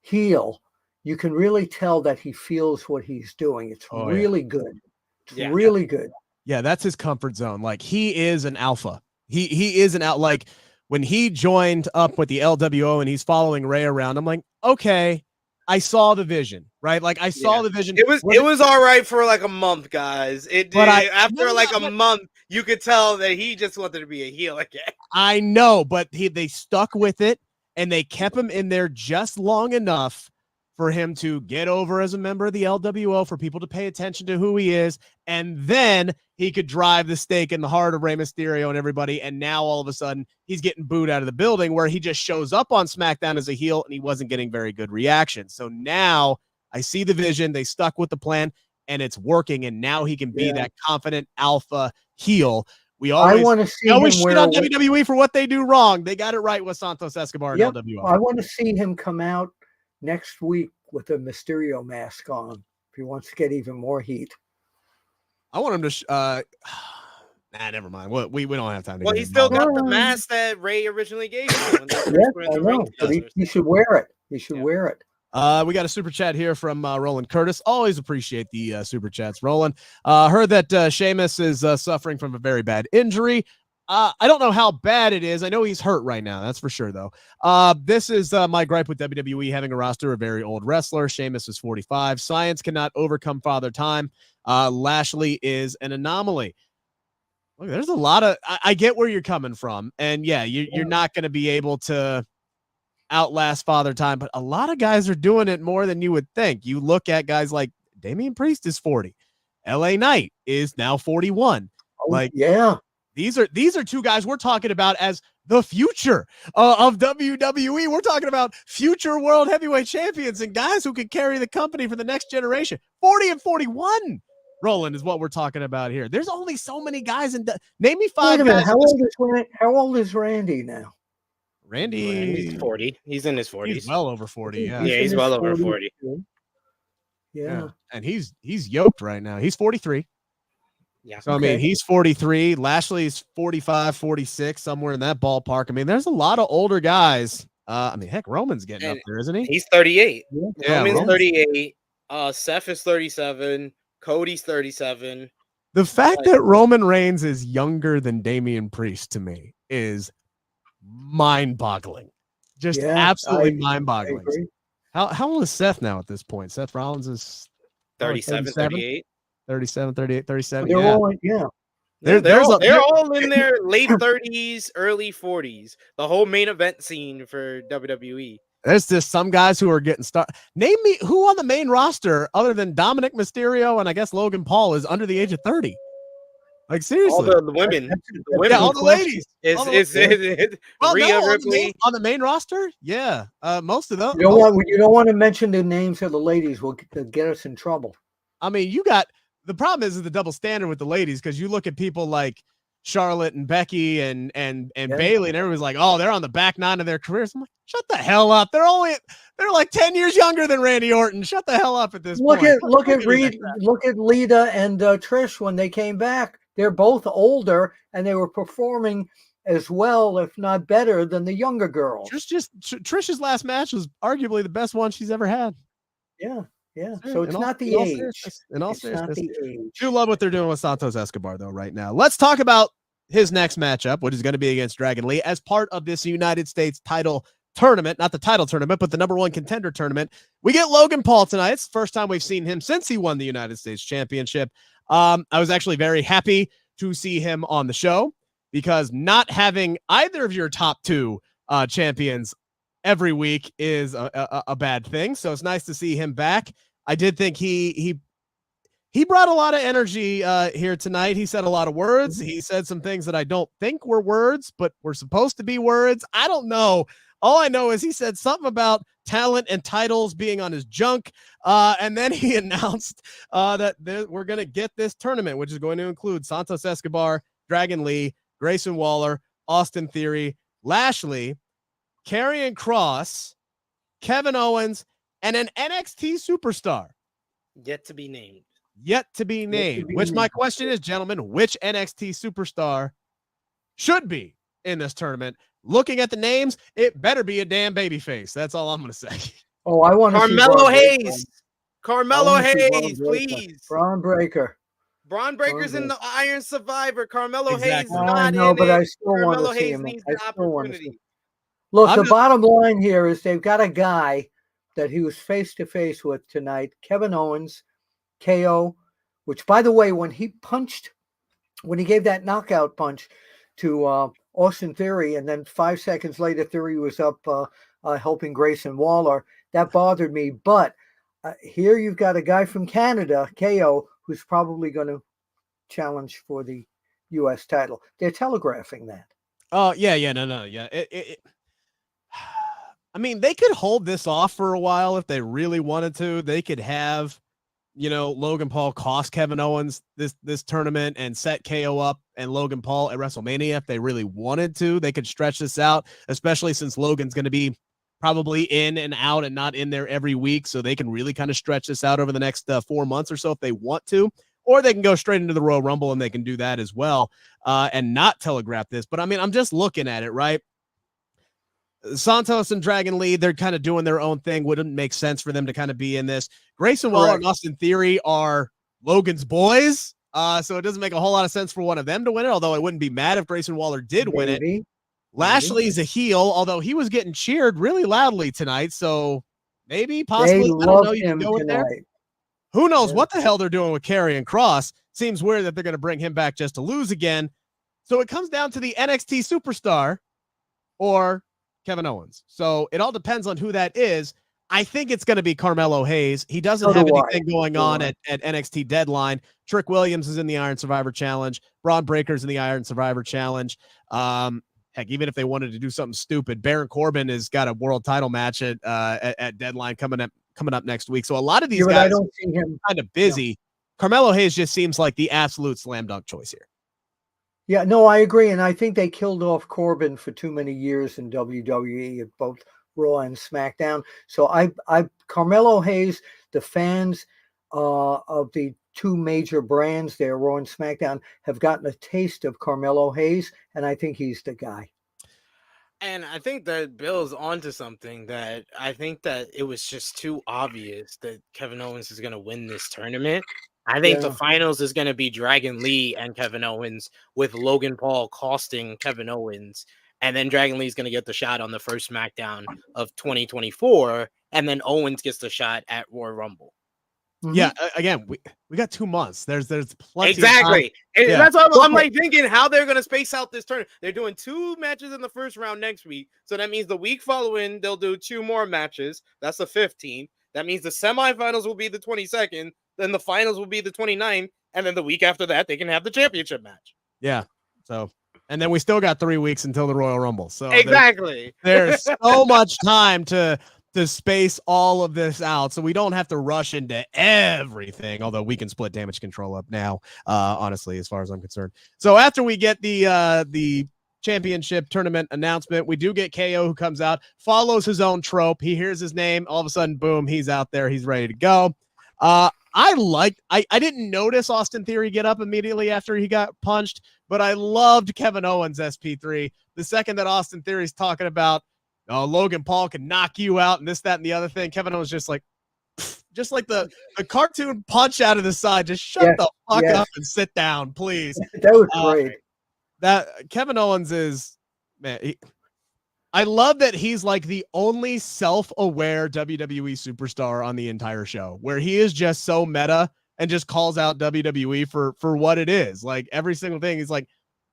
heel, you can really tell that he feels what he's doing. It's really good. It's really good. Yeah, that's his comfort zone. Like, he is an alpha. He is an out. Like, when he joined up with the LWO and he's following Ray around, I'm like, okay, I saw the vision, right? Like, I saw the vision. It was all right for like a month, guys. After a month, you could tell that he just wanted to be a heel again. I know, but they stuck with it and they kept him in there just long enough for him to get over as a member of the LWO, for people to pay attention to who he is, and then he could drive the stake in the heart of Rey Mysterio and everybody, and now all of a sudden he's getting booed out of the building, where he just shows up on SmackDown as a heel and he wasn't getting very good reaction. So now I see the vision, they stuck with the plan, and it's working, and now he can be that confident alpha heel. I want to see him shit on WWE for what they do wrong. They got it right with Santos Escobar and LWO. I want to see him come out next week with a Mysterio mask on if he wants to get even more heat. I want him to never mind. We don't have time to he still got the mask that Ray originally gave him. I know, but he should wear it. He should wear it. We got a super chat here from Roland Curtis. Always appreciate the super chats, Roland. Heard that Sheamus is suffering from a very bad injury. I don't know how bad it is. I know he's hurt right now. That's for sure, though. This is my gripe with WWE having a roster of very old wrestler. Sheamus is 45. Science cannot overcome Father Time. Lashley is an anomaly. Look, there's a lot of. I get where you're coming from, and you're not going to be able to outlast Father Time, but a lot of guys are doing it more than you would think. You look at guys like Damian Priest is 40. LA Knight is now 41. These are two guys we're talking about as the future of WWE. We're talking about future world heavyweight champions and guys who can carry the company for the next generation. 40 and 41, Roland, is what we're talking about here. There's only so many guys. Name me 5 guys. How old is Randy now? Randy's 40. He's in his 40s. He's well over 40. Yeah, he's well over 40. Yeah. And he's yoked right now. He's 43. Yeah. So, I mean, he's 43. Lashley's 45, 46, somewhere in that ballpark. I mean, there's a lot of older guys. I mean, heck, Roman's getting up there, isn't he? He's 38. Yeah, Roman's 38. Seth is 37. Cody's 37. The fact that Roman Reigns is younger than Damian Priest to me is mind-boggling. Just absolutely mind-boggling. How old is Seth now at this point? Seth Rollins is 37, 38. 37, 38, 37. They're all, they're all in their late 30s, early 40s. The whole main event scene for WWE. There's just some guys who are getting started. Name me who on the main roster, other than Dominic Mysterio and I guess Logan Paul, is under the age of 30. Like, seriously. All the women. Yeah, all the ladies. Rhea Ripley. On the main roster? Yeah. Most of them. You don't want to mention the names of the ladies. Will get us in trouble. I mean, the problem is the double standard with the ladies, because you look at people like Charlotte and Becky and Bailey, and everyone's like, oh, they're on the back nine of their careers. I'm like, shut the hell up. They're like 10 years younger than Randy Orton. Shut the hell up at this point. Look at Lita and Trish when they came back. They're both older and they were performing as well, if not better, than the younger girls. Trish's last match was arguably the best one she's ever had. Yeah. So it's not the age. In all seriousness, do love what they're doing with Santos Escobar though right now. Let's talk about his next matchup, which is going to be against Dragon Lee as part of this United States title tournament, not the title tournament, but the #1 contender tournament. We get Logan Paul tonight. It's the first time we've seen him since he won the United States Championship. I was actually very happy to see him on the show, because not having either of your top two champions every week is a bad thing. So it's nice to see him back. I did think he brought a lot of energy here tonight. He said a lot of words. He said some things that I don't think were words, but were supposed to be words. I don't know. All I know is he said something about talent and titles being on his junk. And then he announced that we're going to get this tournament, which is going to include Santos Escobar, Dragon Lee, Grayson Waller, Austin Theory, Lashley, Karrion Kross, Kevin Owens, and an NXT superstar. Yet to be named. My question is, gentlemen, which NXT superstar should be in this tournament? Looking at the names, it better be a damn babyface. That's all I'm going to say. Oh, I want to Carmelo Hayes. Carmelo Hayes, please. Braun Breaker. Braun Breaker's in the Iron Survivor. Carmelo Hayes is I not know, in but it. I still want Carmelo to see Hayes him. needs I the still want to see him. opportunity. Look, the bottom line here is they've got a guy that he was face to face with tonight, Kevin Owens, KO, which, by the way, when he gave that knockout punch to Austin Theory, and then 5 seconds later, Theory was up helping Grayson Waller, that bothered me. But here you've got a guy from Canada, KO, who's probably going to challenge for the U.S. title. They're telegraphing that. Oh, yeah. I mean, they could hold this off for a while if they really wanted to. They could have, Logan Paul cost Kevin Owens this tournament and set KO up and Logan Paul at WrestleMania if they really wanted to. They could stretch this out, especially since Logan's going to be probably in and out and not in there every week. So they can really kind of stretch this out over the next 4 months or so if they want to. Or they can go straight into the Royal Rumble and they can do that as well and not telegraph this. But, I mean, I'm just looking at it, right? Santos and Dragon Lee, they're kind of doing their own thing. Wouldn't make sense for them to kind of be in this. Grayson Waller and Austin Theory are Logan's boys. So it doesn't make a whole lot of sense for one of them to win it, although I wouldn't be mad if Grayson Waller did win it. Lashley's a heel, although he was getting cheered really loudly tonight. So maybe, possibly, I don't know, you can go with there. Who knows what the hell they're doing with Karrion Kross. Seems weird that they're going to bring him back just to lose again. So it comes down to the NXT superstar or Kevin Owens. So it all depends on who that is. I think it's going to be Carmelo Hayes. He doesn't have anything going on at NXT Deadline. Trick Williams is in the Iron Survivor Challenge. Braun Breaker's in the Iron Survivor Challenge. Heck, even if they wanted to do something stupid, Baron Corbin has got a world title match at Deadline coming up next week. So a lot of these guys I don't see him kind of busy. Yeah. Carmelo Hayes just seems like the absolute slam dunk choice here. Yeah, no, I agree. And I think they killed off Corbin for too many years in WWE at both Raw and SmackDown. So Carmelo Hayes, the fans of the two major brands there, Raw and SmackDown, have gotten a taste of Carmelo Hayes, and I think he's the guy. And I think that Bill's onto something, that I think that it was just too obvious that Kevin Owens is going to win this tournament. I think the finals is going to be Dragon Lee and Kevin Owens, with Logan Paul costing Kevin Owens. And then Dragon Lee is going to get the shot on the first SmackDown of 2024. And then Owens gets the shot at Royal Rumble. Yeah, again, we got 2 months. There's plenty. Exactly. And that's why I'm like thinking how they're going to space out this tournament. They're doing 2 matches in the first round next week. So that means the week following, they'll do 2 more matches. That's the 15th. That means the semifinals will be the 22nd. Then the finals will be the 29th. And then the week after that, they can have the championship match. Yeah. So, and then we still got 3 weeks until the Royal Rumble. So exactly. There's so much time to space all of this out, so we don't have to rush into everything, although we can split damage control up now, honestly, as far as I'm concerned. So after we get the championship tournament announcement, we do get KO, who comes out, follows his own trope. He hears his name, all of a sudden, boom, he's out there, he's ready to go. I didn't notice Austin Theory get up immediately after he got punched, but I loved Kevin Owens' SP3. The second that Austin Theory's talking about, Logan Paul can knock you out and this, that, and the other thing, Kevin Owens just like the cartoon punch out of the side. Just shut the fuck up and sit down, please. That was great. That Kevin Owens is, man. I love that he's like the only self-aware WWE superstar on the entire show, where he is just so meta and just calls out WWE for what it is. Like every single thing, he's like,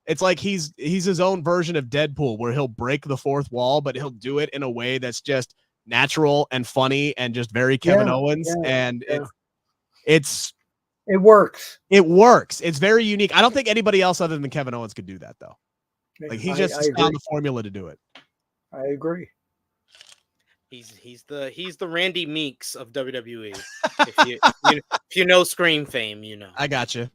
it's like he's his own version of Deadpool, where he'll break the fourth wall, but he'll do it in a way that's just natural and funny and just very Kevin Owens. And it works. It works. It's very unique. I don't think anybody else other than Kevin Owens could do that, though. Like he just found the formula to do it. I agree. He's the Randy Meeks of WWE. if you know Scream fame, you know. I got you.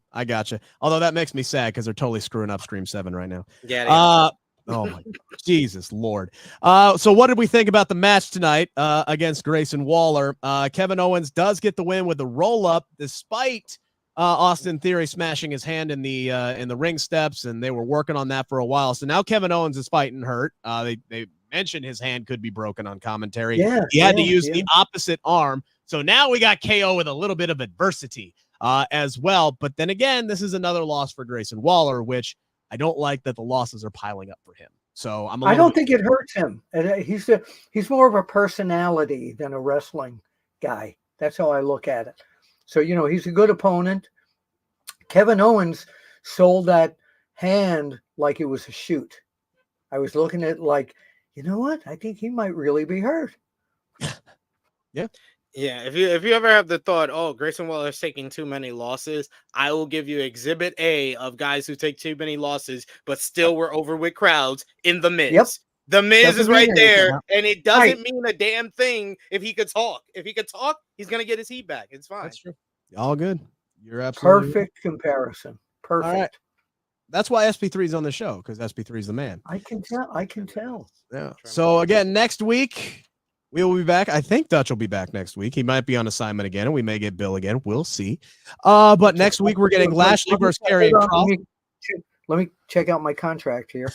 Although that makes me sad because they're totally screwing up Scream 7 right now. Yeah. Oh my Jesus Lord. So what did we think about the match tonight against Grayson Waller? Kevin Owens does get the win with the roll up, despite Austin Theory smashing his hand in the ring steps, and they were working on that for a while. So now Kevin Owens is fighting hurt. They mentioned his hand could be broken on commentary. He had to use the opposite arm. So now we got KO with a little bit of adversity as well. But then again, this is another loss for Grayson Waller, which I don't like that the losses are piling up for him. So I don't think it hurts him. He's more of a personality than a wrestling guy. That's how I look at it. So, he's a good opponent. Kevin Owens sold that hand like it was a shoot. I was looking at it like, you know what? I think he might really be hurt. Yeah. If you ever have the thought, oh, Grayson Waller is taking too many losses, I will give you Exhibit A of guys who take too many losses, but still were over with crowds in The Miz. Yep. The Miz is right there, and it doesn't mean a damn thing if he could talk. If he could talk, he's going to get his heat back. It's fine. That's true. All good. You're absolutely perfect comparison. Perfect. All right. That's why SP3 is on the show, because SP3 is the man. I can tell. Yeah. So again, next week we will be back. I think Dutch will be back next week. He might be on assignment again, and we may get Bill again. We'll see. But next week we're getting Lashley versus Karrion Kross. Let me check out my contract here.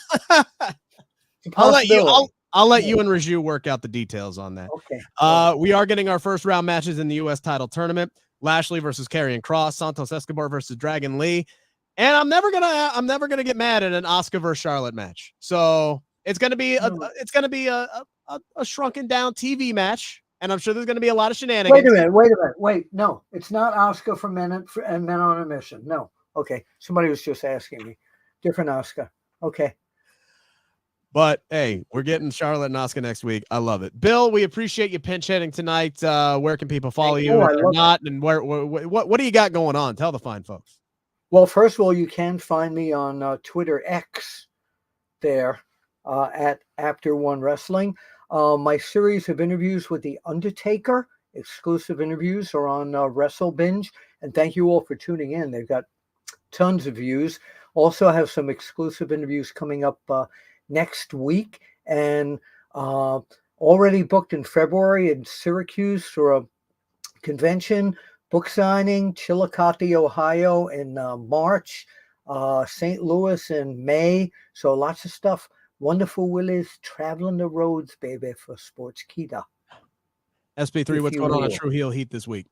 I'll let you and Raju work out the details on that. Okay. We are getting our first round matches in the U.S. title tournament. Lashley versus Karrion Kross, Santos Escobar versus Dragon Lee. And I'm never gonna get mad at an Asuka versus Charlotte match. So it's gonna be a shrunken down TV match, and I'm sure there's gonna be a lot of shenanigans. Wait a minute. Wait, no, it's not Asuka from Men on a Mission. No, okay. Somebody was just asking me. Different Asuka. Okay. But hey, we're getting Charlotte and Asuka next week. I love it. Bill, we appreciate you pinch hitting tonight. Where can people follow you if they're not? And what do you got going on? Tell the fine folks. Well, first of all, you can find me on Twitter X there at Apter1 Wrestling. My series of interviews with The Undertaker, exclusive interviews, are on Wrestle Binge. And thank you all for tuning in. They've got tons of views. Also, I have some exclusive interviews coming up next week, and already booked in February in Syracuse for a convention. book signing, Chillicothe, Ohio in March, St. Louis in May. So lots of stuff. Wonderful Willis traveling the roads, baby, for Sportskeeda. SP3, what's going on True Heel Heat this week?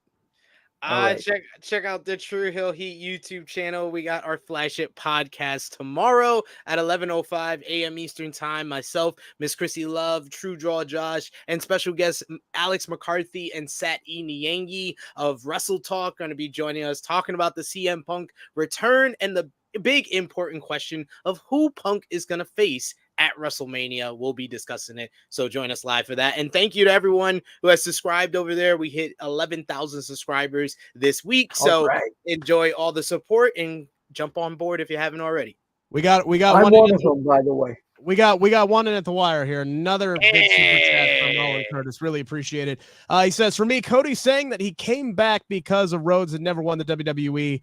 Right. Check out the True Hill Heat YouTube channel. We got our flagship podcast tomorrow at 11:05 a.m. Eastern Time. Myself, Miss Chrissy Love, True Draw Josh, and special guests Alex McCarthy and Sat E. Niyangi of Wrestle Talk going to be joining us, talking about the CM Punk return and the big important question of who Punk is going to face at WrestleMania. We'll be discussing it, so join us live for that. And thank you to everyone who has subscribed over there. We hit 11,000 subscribers this week, so enjoy all the support and jump on board if you haven't already. We got I'm one of them, by the way. We got one in at the wire here. Another big super chat from Nolan Curtis. Really appreciate it. He says, for me, Cody saying that he came back because of Rhodes had never won the WWE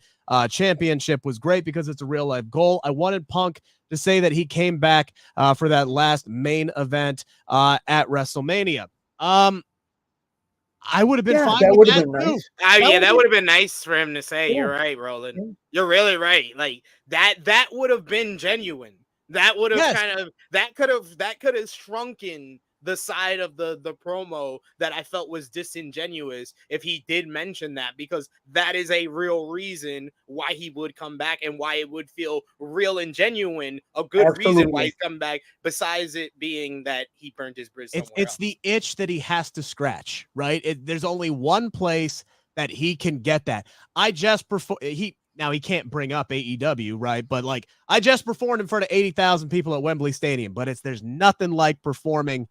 championship was great because it's a real life goal. I wanted Punk to say that he came back for that last main event at WrestleMania. I would have been fine. That would have been nice. That would have been nice for him to say. Yeah. You're right, Roland. Yeah. You're really right. Like that would have been genuine. That would have that could have shrunken the side of the promo that I felt was disingenuous if he did mention that, because that is a real reason why he would come back and why it would feel real and genuine. A good reason why he's come back, besides it being that he burned his bridge somewhere it's else. The itch that he has to scratch, right? There's only one place that he can get that. Now, he can't bring up AEW, right? But like, I just performed in front of 80,000 people at Wembley Stadium, but there's nothing like performing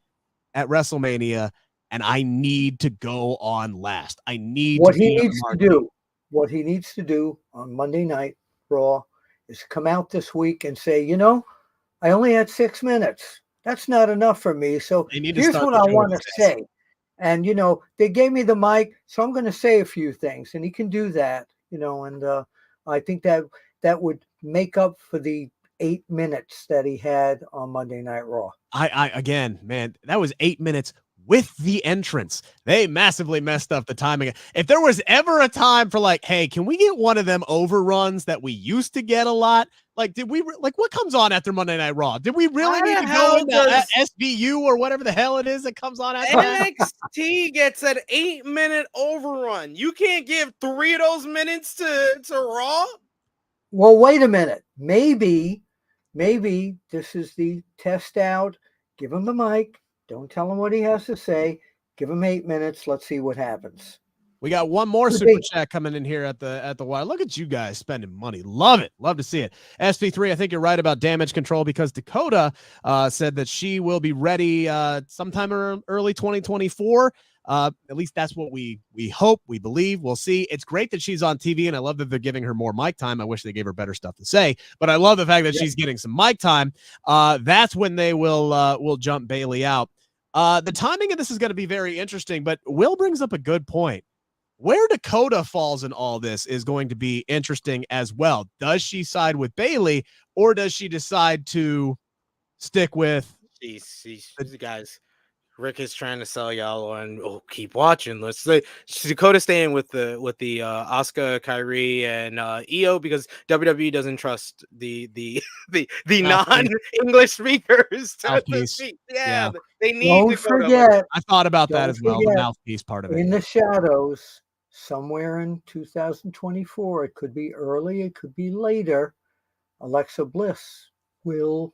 at WrestleMania, and I need to go on last. I need what he needs to do. What he needs to do on Monday Night Raw is come out this week and say, I only had 6 minutes. That's not enough for me. So here's what I want to say. And, they gave me the mic, so I'm going to say a few things, and he can do that, and I think that would make up for the 8 minutes that he had on Monday Night Raw. Again, man, that was 8 minutes with the entrance. They massively messed up the timing. If there was ever a time for like, hey, can we get one of them overruns that we used to get a lot? Like, what comes on after Monday Night Raw? Did we really need to go into SVU or whatever the hell it is that comes on after NXT gets an 8-minute overrun. You can't give 3 of those minutes to Raw? Well, wait a minute. Maybe this is the test out. Give him the mic. Don't tell him what he has to say. Give him 8 minutes. Let's see what happens. We got one more super chat coming in here at the wire. Look at you guys spending money. Love it. Love to see it. SP3, I think you're right about Damage Control, because Dakota said that she will be ready sometime early 2024. At least that's what we hope, we believe. We'll see. It's great that she's on TV, and I love that they're giving her more mic time. I wish they gave her better stuff to say, but I love the fact that she's getting some mic time. That's when they will jump Bayley out. The timing of this is going to be very interesting, but Will brings up a good point. Where Dakota falls in all this is going to be interesting as well. Does she side with Bayley, or does she decide to stick with the guys? Rick is trying to sell y'all on. Keep watching. Let's say Dakota staying with the Asuka, Kyrie, and Io, because WWE doesn't trust the non-English speakers to speak. Yeah, they need. Don't forget. I thought about that as well. The mouthpiece part of it. In the shadows, somewhere in 2024, it could be early, it could be later. Alexa Bliss will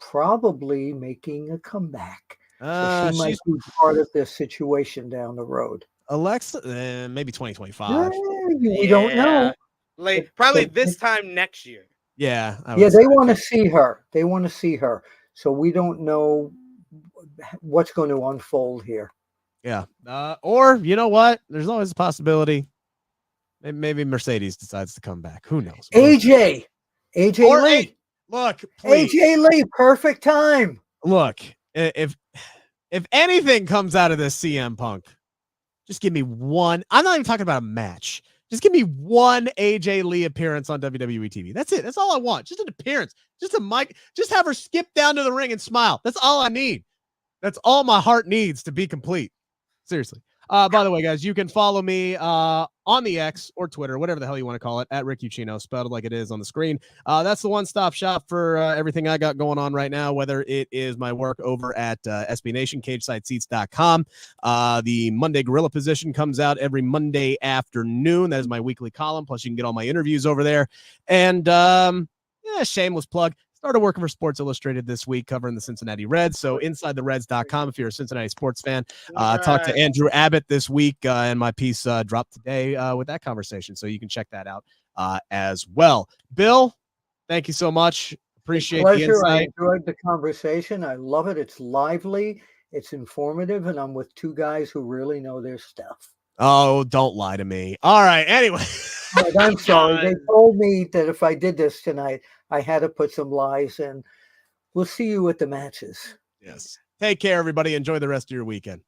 probably making a comeback. So she might be part of this situation down the road. Alexa, maybe 2025. We don't know. Like probably this time next year. Yeah. They want to see her. They want to see her. So we don't know what's going to unfold here. Yeah. Or you know what? There's always a possibility. Maybe Mercedes decides to come back. Who knows? AJ Lee. Look, please. AJ Lee, perfect time. Look, if anything comes out of this CM Punk, just give me one. I'm not even talking about a match. Just give me one AJ Lee appearance on WWE TV. That's it. That's all I want. Just an appearance. Just a mic. Just have her skip down to the ring and smile. That's all I need. That's all my heart needs to be complete. Seriously. By the way, guys, you can follow me on the X or Twitter, whatever the hell you want to call it, at Rick Ucchino, spelled like it is on the screen. That's the one-stop shop for everything I got going on right now, whether it is my work over at SB Nation, CageSideSeats.com. The Monday Gorilla Position comes out every Monday afternoon. That is my weekly column. Plus, you can get all my interviews over there. And shameless plug. Started working for Sports Illustrated this week covering the Cincinnati Reds. So InsideTheReds.com if you're a Cincinnati sports fan. Talked to Andrew Abbott this week, and my piece dropped today with that conversation. So you can check that out as well. Bill, thank you so much. Appreciate the insight. I enjoyed the conversation. I love it. It's lively. It's informative. And I'm with two guys who really know their stuff. Oh, don't lie to me. All right. Anyway. I'm sorry. They told me that if I did this tonight, I had to put some lies in. We'll see you at the matches. Yes. Take care, everybody. Enjoy the rest of your weekend.